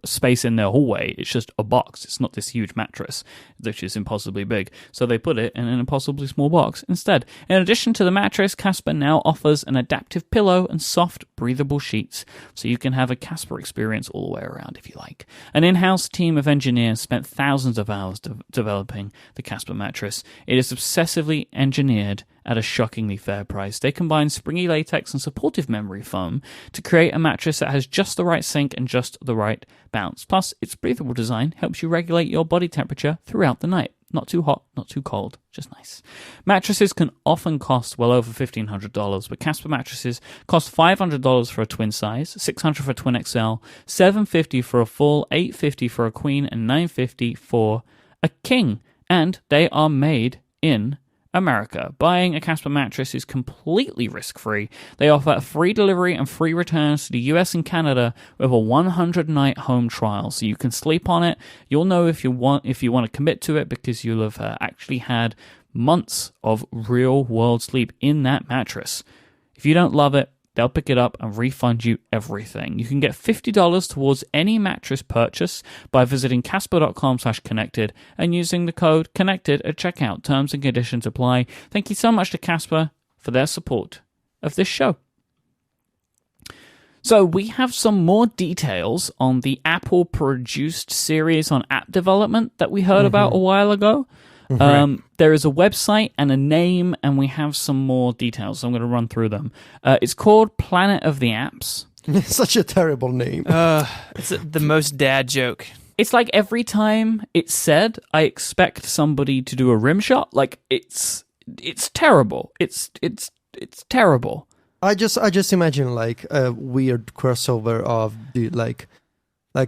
space in their hallway. It's just a box. It's not this huge mattress, which is impossibly big. So they put it in an impossibly small box instead. In addition to the mattress, Casper now offers an adaptive pillow and soft, breathable sheets, so you can have a Casper experience all the way around if you like. An in-house team of engineers spent thousands of hours developing the Casper mattress. It is obsessively engineered at a shockingly fair price. They combine springy latex and supportive memory foam to create a mattress that has just the right sink and just the right bounce. Plus, its breathable design helps you regulate your body temperature throughout the night. Not too hot, not too cold, just nice. Mattresses can often cost well over $1,500, but Casper mattresses cost $500 for a twin size, $600 for a twin XL, $750 for a full, $850 for a queen, and $950 for a king. And they are made in America. Buying a Casper mattress is completely risk-free. They offer free delivery and free returns to the US and Canada with a 100-night home trial, so you can sleep on it. You'll know if you want to commit to it because you'll have actually had months of real-world sleep in that mattress. If you don't love it, they'll pick it up and refund you everything. You can get $50 towards any mattress purchase by visiting casper.com/connected and using the code CONNECTED at checkout. Terms and conditions apply. Thank you so much to Casper for their support of this show. So we have some more details on the Apple-produced series on app development that we heard about a while ago. There is a website and a name, and we have some more details, so I'm going to run through them. It's called Planet of the Apps. Such a terrible name. It's the most dad joke. It's like every time it's said, I expect somebody to do a rim shot. Like, it's terrible. It's terrible. I just imagine like a weird crossover of the like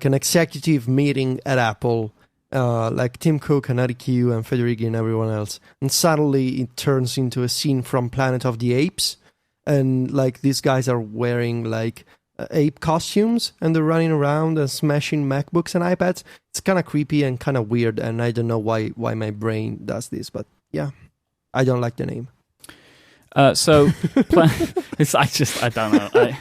an executive meeting at Apple like Tim Cook and Eddie Q and Federico and everyone else. And suddenly it turns into a scene from Planet of the Apes. And like these guys are wearing like ape costumes and they're running around and smashing MacBooks and iPads. It's kind of creepy and kind of weird. And I don't know why my brain does this, but yeah, I don't like the name. I don't know.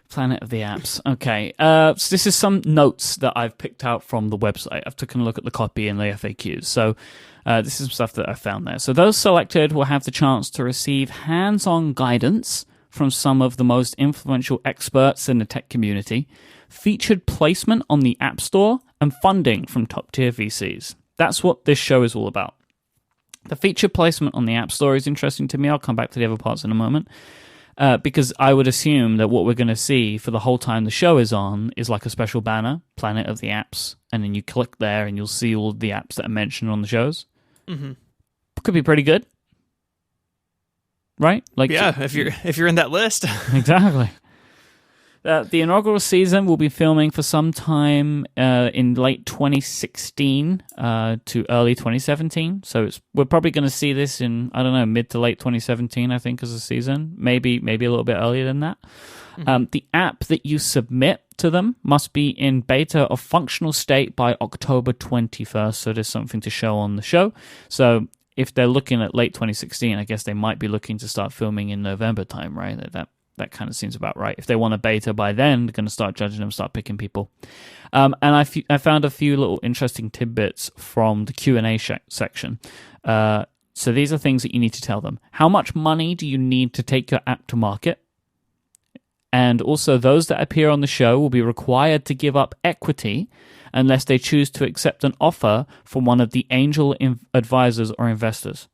Planet of the Apps. Okay. So this is some notes that I've picked out from the website. I've taken a look at the copy and the FAQs. So this is some stuff that I found there. So those selected will have the chance to receive hands-on guidance from some of the most influential experts in the tech community, featured placement on the App Store, and funding from top-tier VCs. That's what this show is all about. The featured placement on the App Store is interesting to me. I'll come back to the other parts in a moment. Because I would assume that what we're going to see for the whole time the show is on is like a special banner, Planet of the Apps, and then you click there and you'll see all the apps that are mentioned on the shows. Mm-hmm. Could be pretty good, right? Like, yeah, if you're in that list, exactly. The inaugural season will be filming for some time in late 2016 to early 2017. So we're probably going to see this in, I don't know, mid to late 2017, I think, as a season. Maybe a little bit earlier than that. Mm-hmm. The app that you submit to them must be in beta or functional state by October 21st. So there's something to show on the show. So if they're looking at late 2016, I guess they might be looking to start filming in November time, right? That kind of seems about right. If they want a beta by then, they're going to start judging them, start picking people. And I found a few little interesting tidbits from the Q&A section. So these are things that you need to tell them. How much money do you need to take your app to market? And also, those that appear on the show will be required to give up equity unless they choose to accept an offer from one of the angel advisors or investors.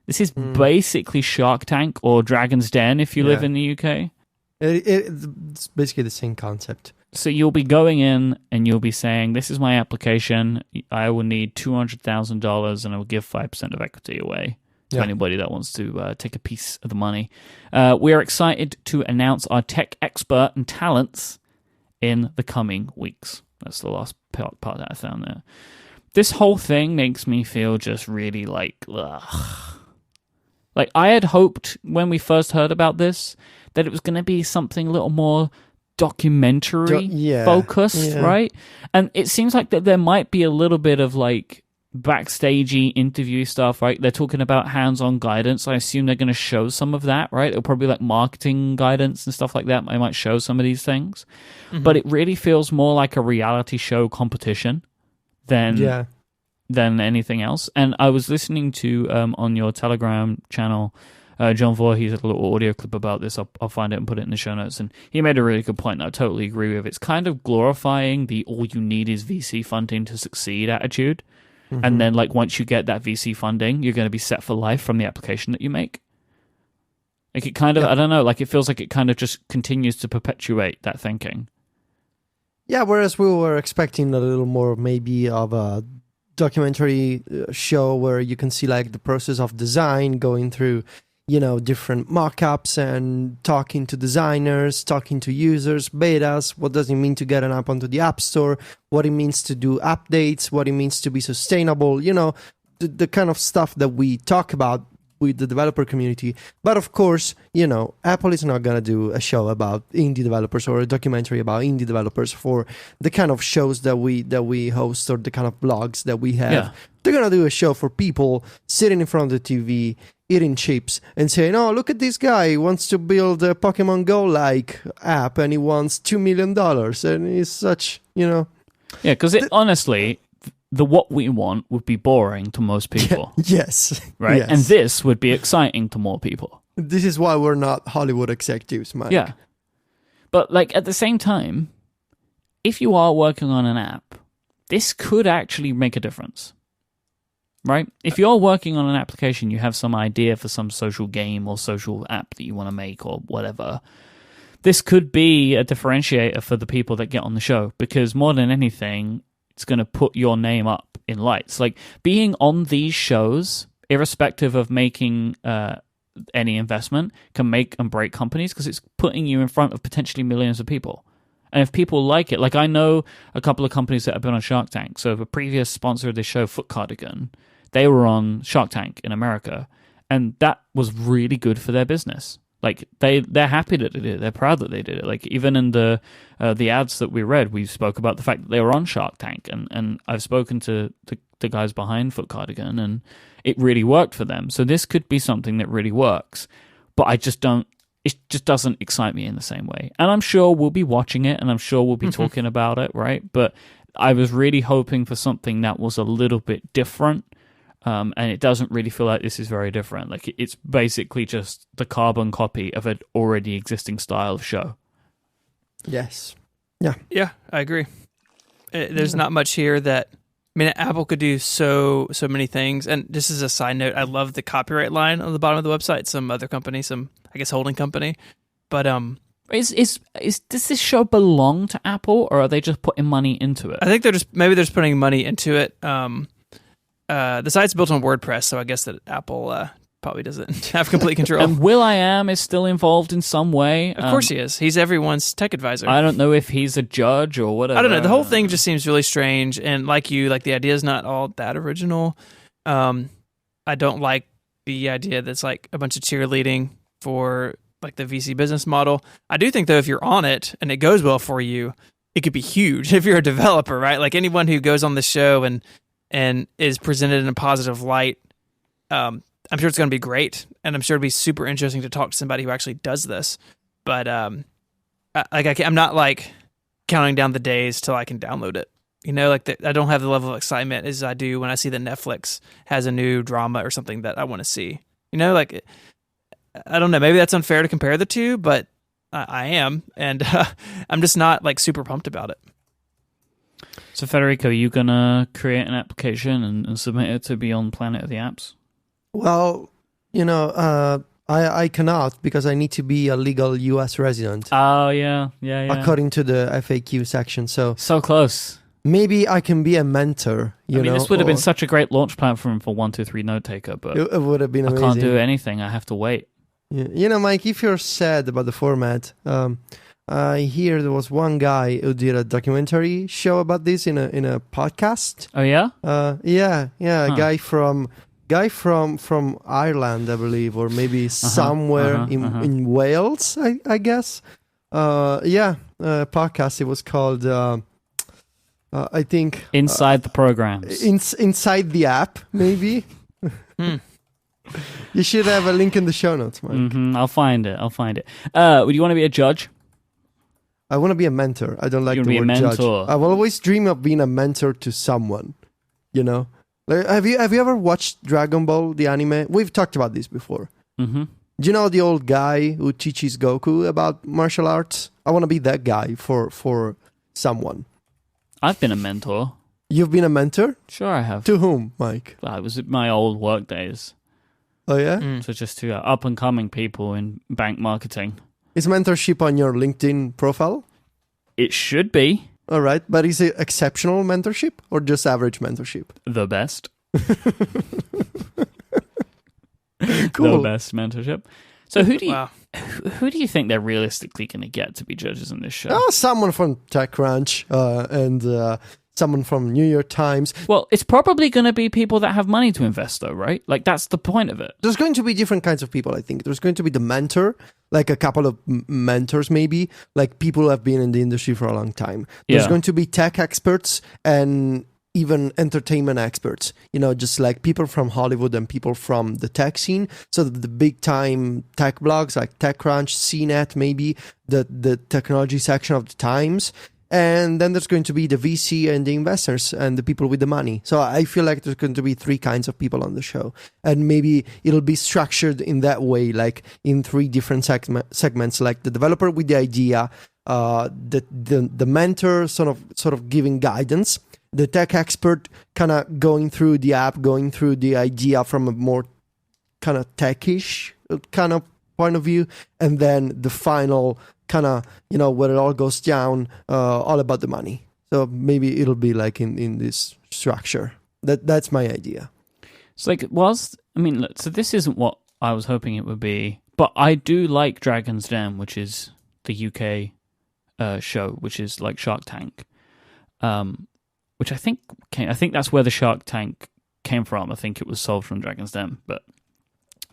This is basically Shark Tank or Dragon's Den if you live in the UK. It's basically the same concept. So you'll be going in and you'll be saying, this is my application. I will need $200,000 and I will give 5% of equity away to anybody that wants to take a piece of the money. We are excited to announce our tech expert and talents in the coming weeks. That's the last part that I found there. This whole thing makes me feel just really like, ugh. Like, I had hoped when we first heard about this that it was going to be something a little more documentary focused, right? And it seems like that there might be a little bit of, like, backstagey interview stuff, right? They're talking about hands-on guidance. I assume they're going to show some of that, right? It'll probably like marketing guidance and stuff like that. They might show some of these things. Mm-hmm. But it really feels more like a reality show competition than anything else. And I was listening to on your Telegram channel, John Voorhees had a little audio clip about this. I'll find it and put it in the show notes. And he made a really good point that I totally agree with. It's kind of glorifying the all you need is VC funding to succeed attitude. Mm-hmm. And then like once you get that VC funding, you're going to be set for life from the application that you make. Like it kind of, I don't know, like it feels like it kind of just continues to perpetuate that thinking. Yeah, whereas we were expecting a little more maybe of a documentary show where you can see like the process of design going through, you know, different mock-ups and talking to designers, talking to users, betas, what does it mean to get an app onto the App Store, what it means to do updates, what it means to be sustainable, you know, the kind of stuff that we talk about with the developer community. But of course, you know, Apple is not going to do a show about indie developers or a documentary about indie developers for the kind of shows that we host or the kind of blogs that we have. Yeah. They're going to do a show for people sitting in front of the TV, eating chips and saying, oh, look at this guy. He wants to build a Pokemon Go-like app and he wants $2 million. And he's such, you know. Yeah, because honestly, the what we want would be boring to most people. Yes. Right? Yes. And this would be exciting to more people. This is why we're not Hollywood executives, Myke. Yeah. But like at the same time, if you are working on an app, this could actually make a difference. Right? If you're working on an application, you have some idea for some social game or social app that you want to make or whatever, this could be a differentiator for the people that get on the show because more than anything, it's going to put your name up in lights. Like being on these shows, irrespective of making any investment, can make and break companies because it's putting you in front of potentially millions of people. And if people like it, like I know a couple of companies that have been on Shark Tank. So the previous sponsor of this show, Foot Cardigan, they were on Shark Tank in America, and that was really good for their business. Like they're happy that they did it. They're proud that they did it. Like even in the ads that we read, we spoke about the fact that they were on Shark Tank, and I've spoken to the guys behind Foot Cardigan, and it really worked for them. So this could be something that really works, but I just don't. It just doesn't excite me in the same way. And I'm sure we'll be watching it, and I'm sure we'll be talking about it, right? But I was really hoping for something that was a little bit different, and it doesn't really feel like this is very different. Like it's basically just the carbon copy of an already existing style of show. Yes. Yeah, I agree. There's not much here that... I mean, Apple could do so many things. And just as a side note, I love the copyright line on the bottom of the website. Some other company, I guess holding company. But does this show belong to Apple, or are they just putting money into it? I think they're just putting money into it. The site's built on WordPress, so I guess that Apple probably doesn't have complete control. And Will.i.am is still involved in some way. Of course he is. He's everyone's tech advisor. I don't know if he's a judge or whatever. I don't know. The whole thing just seems really strange. And like the idea is not all that original. I don't like the idea that's like a bunch of cheerleading for like the VC business model. I do think though, if you're on it and it goes well for you, it could be huge if you're a developer, right? Like anyone who goes on the show and is presented in a positive light, I'm sure it's going to be great, and I'm sure it'll be super interesting to talk to somebody who actually does this. But I'm not like counting down the days till I can download it. You know, like I don't have the level of excitement as I do when I see that Netflix has a new drama or something that I want to see. You know, like I don't know. Maybe that's unfair to compare the two, but I am, and I'm just not like super pumped about it. So Federico, are you gonna create an application and submit it to be on Planet of the Apps? Well, I cannot because I need to be a legal U.S. resident. Oh, yeah. According to the FAQ section. So close. Maybe I can be a mentor. This would have been such a great launch platform for 123 Note Taker, but it would have been amazing. I can't do anything. I have to wait. Yeah. Myke, if you're sad about the format, I hear there was one guy who did a documentary show about this in a podcast. Oh, yeah? Yeah. A guy from Ireland, I believe, or maybe somewhere in Wales, I guess. Podcast. It was called, I think... Inside the Programs. Inside the App, maybe. You should have a link in the show notes, Myke. I'll find it. Would you want to be a judge? I want to be a mentor. I don't like the word judge. I've always dreamed of being a mentor to someone, Like, have you ever watched Dragon Ball, the anime? We've talked about this before. Mm-hmm. Do you know the old guy who teaches Goku about martial arts? I want to be that guy for someone. I've been a mentor. You've been a mentor? Sure, I have. To whom, Myke? I was at my old work days. Oh, yeah? So just to up-and-coming people in bank marketing. Is mentorship on your LinkedIn profile? It should be. All right, but is it exceptional mentorship or just average mentorship? The best. Cool. The best mentorship. So who do you think they're realistically going to get to be judges in this show? Someone from TechCrunch and someone from New York Times. Well, it's probably going to be people that have money to invest, though, right? Like, that's the point of it. There's going to be different kinds of people, I think. There's going to be the mentor, like a couple of mentors, maybe, like people who have been in the industry for a long time. There's going to be tech experts and even entertainment experts, just like people from Hollywood and people from the tech scene. So the big time tech blogs like TechCrunch, CNET, maybe the technology section of the Times. And then there's going to be the VC and the investors and the people with the money. So I feel like there's going to be three kinds of people on the show. And maybe it'll be structured in that way, like in three different segments, like the developer with the idea, the mentor sort of giving guidance, the tech expert kind of going through the app, going through the idea from a more kind of techish kind of point of view, and then the final kind of, where it all goes down, all about the money. So maybe it'll be like in this structure. That's my idea. It's like, so this isn't what I was hoping it would be, but I do like Dragon's Den, which is the UK show, which is like Shark Tank, which I think that's where the Shark Tank came from. I think it was sold from Dragon's Den. But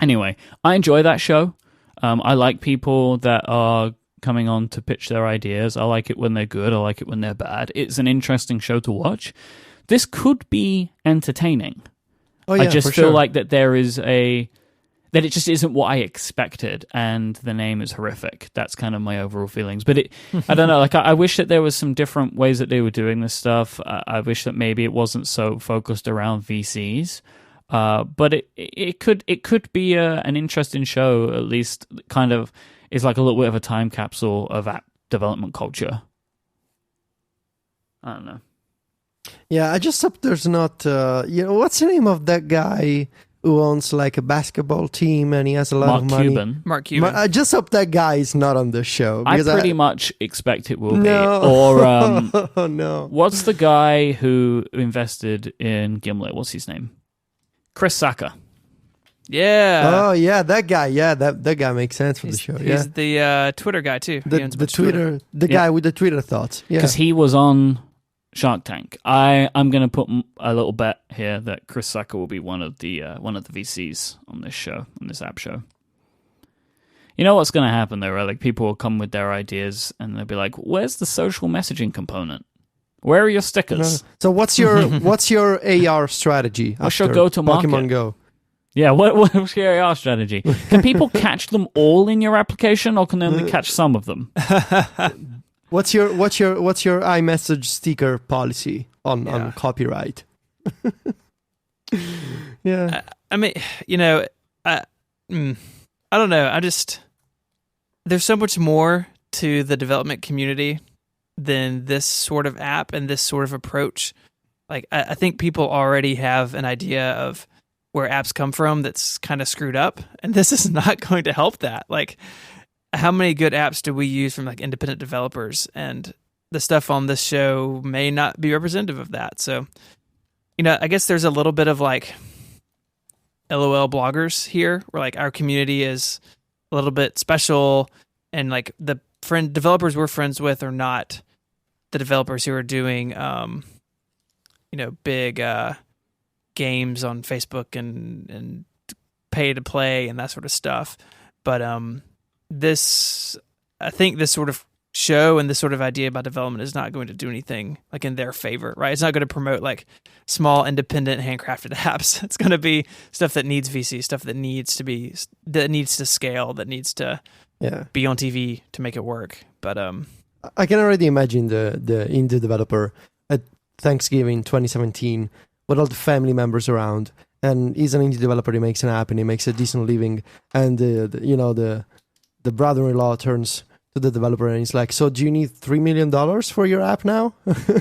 anyway, I enjoy that show. I like people that are coming on to pitch their ideas. I like it when they're good. I like it when they're bad. It's an interesting show to watch. This could be entertaining. Oh, yeah, I just for feel sure. like that that it just isn't what I expected, and the name is horrific. That's kind of my overall feelings. But I don't know. Like, I wish that there was some different ways that they were doing this stuff. I wish that maybe it wasn't so focused around VCs. But it could be an interesting show. At least, kind of is like a little bit of a time capsule of app development culture. I don't know. Yeah, I just hope there's not. What's the name of that guy who owns like a basketball team and he has a lot of money? Mark Cuban. I just hope that guy is not on the show. I Because pretty much expect it will No. be. Or Oh no. what's the guy who invested in Gimlet? What's his name? Chris Sacca. Yeah. Oh yeah, that guy. Yeah, that guy makes sense for the show. Yeah, He's the Twitter guy, too. He owns a the bunch of Twitter. Twitter, the guy with the Twitter thoughts. Yeah. Because he was on Shark Tank. I'm going to put a little bet here that Chris Sacca will be one of the VCs on this show, on this app show. You know what's going to happen though, right? Like, people will come with their ideas and they'll be like, "Where's the social messaging component? Where are your stickers? So what's your AR strategy? What's your after go-to-market? Pokemon Go? Yeah, what's your AR strategy? Can people catch them all in your application, or can they only catch some of them? What's your iMessage sticker policy on copyright? Yeah. I mean, I don't know. There's so much more to the development community than this sort of app and this sort of approach. Like, I think people already have an idea of where apps come from that's kind of screwed up, and this is not going to help that. Like, how many good apps do we use from like independent developers? And the stuff on this show may not be representative of that. So, I guess there's a little bit of like LOL bloggers here, where like our community is a little bit special, and like the developers we're friends with are not the developers who are doing, big games on Facebook and pay to play and that sort of stuff. But I think this sort of show and this sort of idea about development is not going to do anything like in their favor, right? It's not going to promote like small, independent, handcrafted apps. It's going to be stuff that needs VC, stuff that needs to scale, that needs to be on TV to make it work. But I can already imagine the indie developer at Thanksgiving 2017 with all the family members around, and he's an indie developer. He makes an app and he makes a decent living, and the brother-in-law turns to the developer and he's like, "So do you need $3 million for your app now?"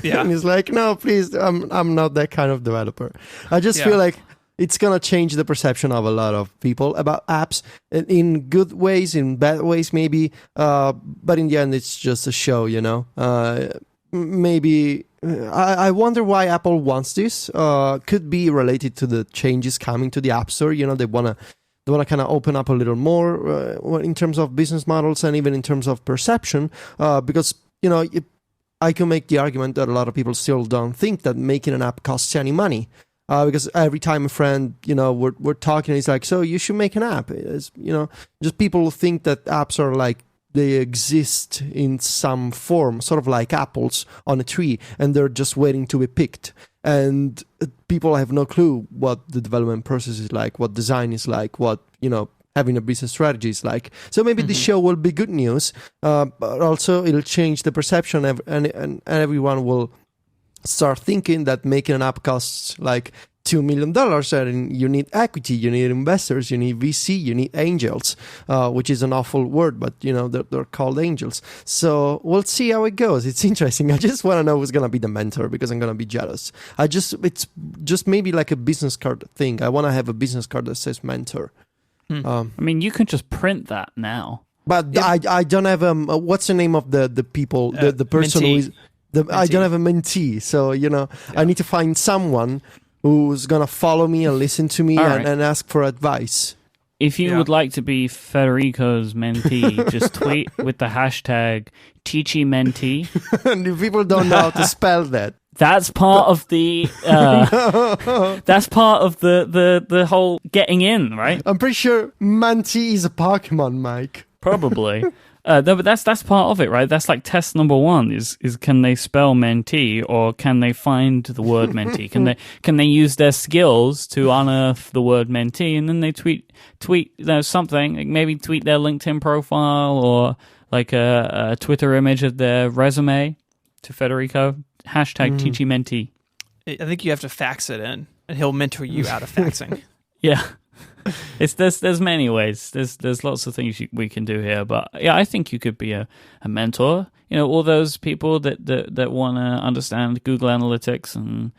Yeah. And he's like, "No, please, I'm not that kind of developer." I just feel like it's gonna change the perception of a lot of people about apps in good ways, in bad ways maybe, but in the end it's just a show, maybe. I wonder why Apple wants this. Could be related to the changes coming to the App Store. They wanna kind of open up a little more in terms of business models and even in terms of perception. Because I can make the argument that a lot of people still don't think that making an app costs any money. Because every time a friend, we're talking, it's like, "So you should make an app." Just people think that apps are like, they exist in some form, sort of like apples on a tree, and they're just waiting to be picked. And people have no clue what the development process is like, what design is like, what, having a business strategy is like. So maybe this show will be good news, but also it'll change the perception, and everyone will start thinking that making an app costs like $2 million, and you need equity, you need investors, you need VC, you need angels, which is an awful word, but they're called angels. So we'll see how it goes. It's interesting. I just want to know who's gonna be the mentor, because I'm gonna be jealous. It's just maybe like a business card thing. I want to have a business card that says mentor. I mean, you can just print that now. But I don't have what's the name of the people, the person mentee. who is I don't have a mentee, so I need to find someone who's gonna follow me and listen to me All right. and ask for advice. If you would like to be Federico's mentee, just tweet with the hashtag #TeachyMentee. And if people don't know how to spell that. That's part of the that's part of the whole getting in, right? I'm pretty sure Manti is a Pokemon, Myke. Probably. No, but that's part of it, right? That's like test number one is can they spell mentee, or can they find the word mentee? Can they use their skills to unearth the word mentee, and then they tweet something, like maybe tweet their LinkedIn profile or like a Twitter image of their resume to Federico. Hashtag #TeachyMentee. I think you have to fax it in, and he'll mentor you out of faxing. Yeah. There's many ways. There's lots of things we can do here, but yeah, I think you could be a mentor. You know, all those people that want to understand Google Analytics and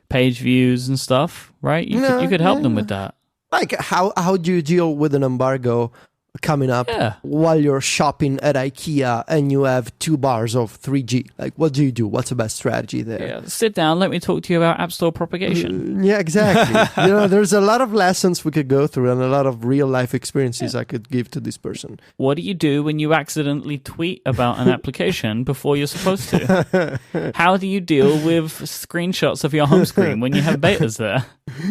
page views and stuff, right? You could help them with that. Like, how do you deal with an embargo coming up while you're shopping at IKEA and you have 2 bars of 3G? Like, what do you do? What's the best strategy there? Yeah, sit down. Let me talk to you about App Store propagation. Yeah, exactly. There's a lot of lessons we could go through and a lot of real life experiences I could give to this person. What do you do when you accidentally tweet about an application before you're supposed to? How do you deal with screenshots of your home screen when you have betas there?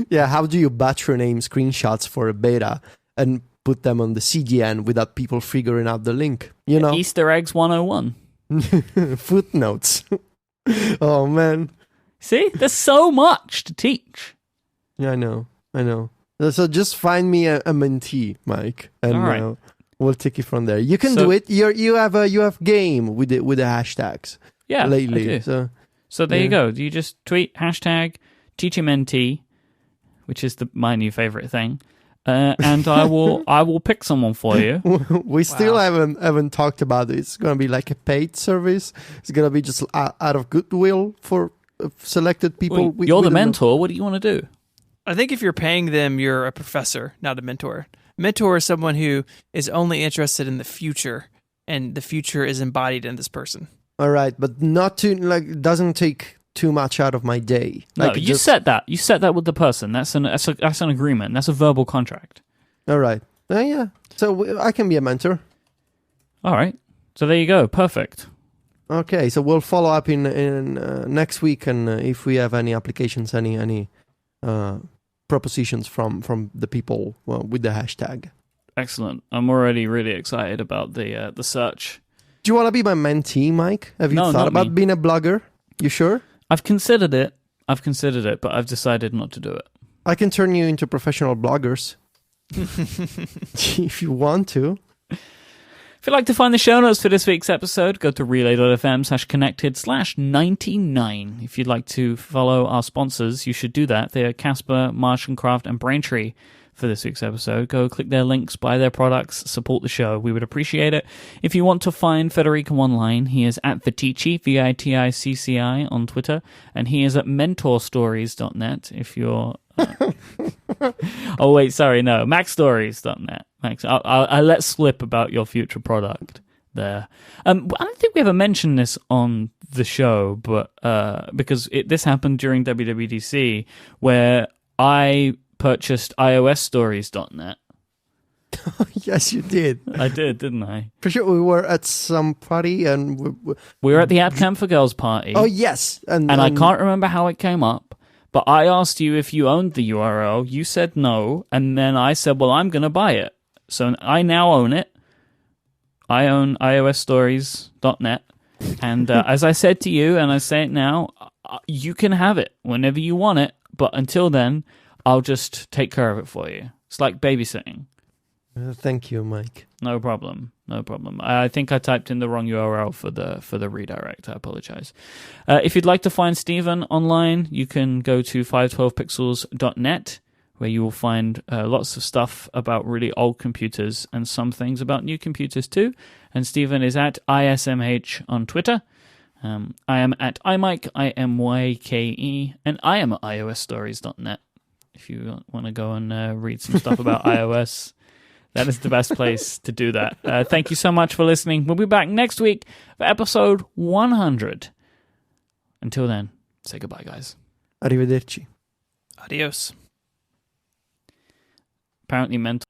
Yeah, how do you batch name screenshots for a beta and put them on the CDN without people figuring out the link? Easter eggs 101. Footnotes. Oh, man. See? There's so much to teach. Yeah, I know. So just find me a mentee, Myke, and all right. We'll take it from there. You can do it. You have game with the hashtags. Yeah, lately. I do. So there you go. You just tweet hashtag #TeachyMentee, which is my new favorite thing. And I will pick someone for you. We still haven't talked about it. It's gonna be like a paid service. It's gonna be just out of goodwill for selected people. Well, you're the mentor. What do you want to do? I think if you're paying them, you're a professor, not a mentor. Mentor is someone who is only interested in the future, and the future is embodied in this person. All right, but not to doesn't take too much out of my day. No, you set that. You set that with the person. That's an agreement. That's a verbal contract. All right. Yeah. So I can be a mentor. All right. So there you go. Perfect. Okay. So we'll follow up in next week, and if we have any applications, any propositions from the people with the hashtag. Excellent. I'm already really excited about the search. Do you want to be my mentee, Myke? Have you thought about being a blogger? You sure? I've considered it, but I've decided not to do it. I can turn you into professional bloggers. If you want to. If you'd like to find the show notes for this week's episode, go to relay.fm/connected/99. If you'd like to follow our sponsors, you should do that. They are Casper, Martian Craft, and Braintree for this week's episode. Go click their links, buy their products, support the show. We would appreciate it. If you want to find Federico online, he is at Viticci, VITICCI on Twitter, and he is at mentorstories.net if you're... oh, wait, sorry, no, macstories.net. Max, I'll let slip about your future product there. I don't think we ever mentioned this on the show, but because this happened during WWDC, where I purchased iOSstories.net. Yes, you did. I did, didn't I? For sure, we were at some party and we were at the App Camp for Girls party. Oh, yes. And I can't remember how it came up, but I asked you if you owned the URL. You said no, and then I said, well, I'm going to buy it. So I now own it. I own iOSstories.net. And as I said to you, and I say it now, you can have it whenever you want it, but until then, I'll just take care of it for you. It's like babysitting. Thank you, Myke. No problem. I think I typed in the wrong URL for the redirect. I apologize. If you'd like to find Stephen online, you can go to 512pixels.net, where you will find lots of stuff about really old computers and some things about new computers too. And Stephen is at ISMH on Twitter. I am at iMyke, IMYKE, and I am at iOSstories.net. If you want to go and read some stuff about iOS, that is the best place to do that. Thank you so much for listening. We'll be back next week for episode 100. Until then, say goodbye, guys. Arrivederci. Adios. Apparently mental.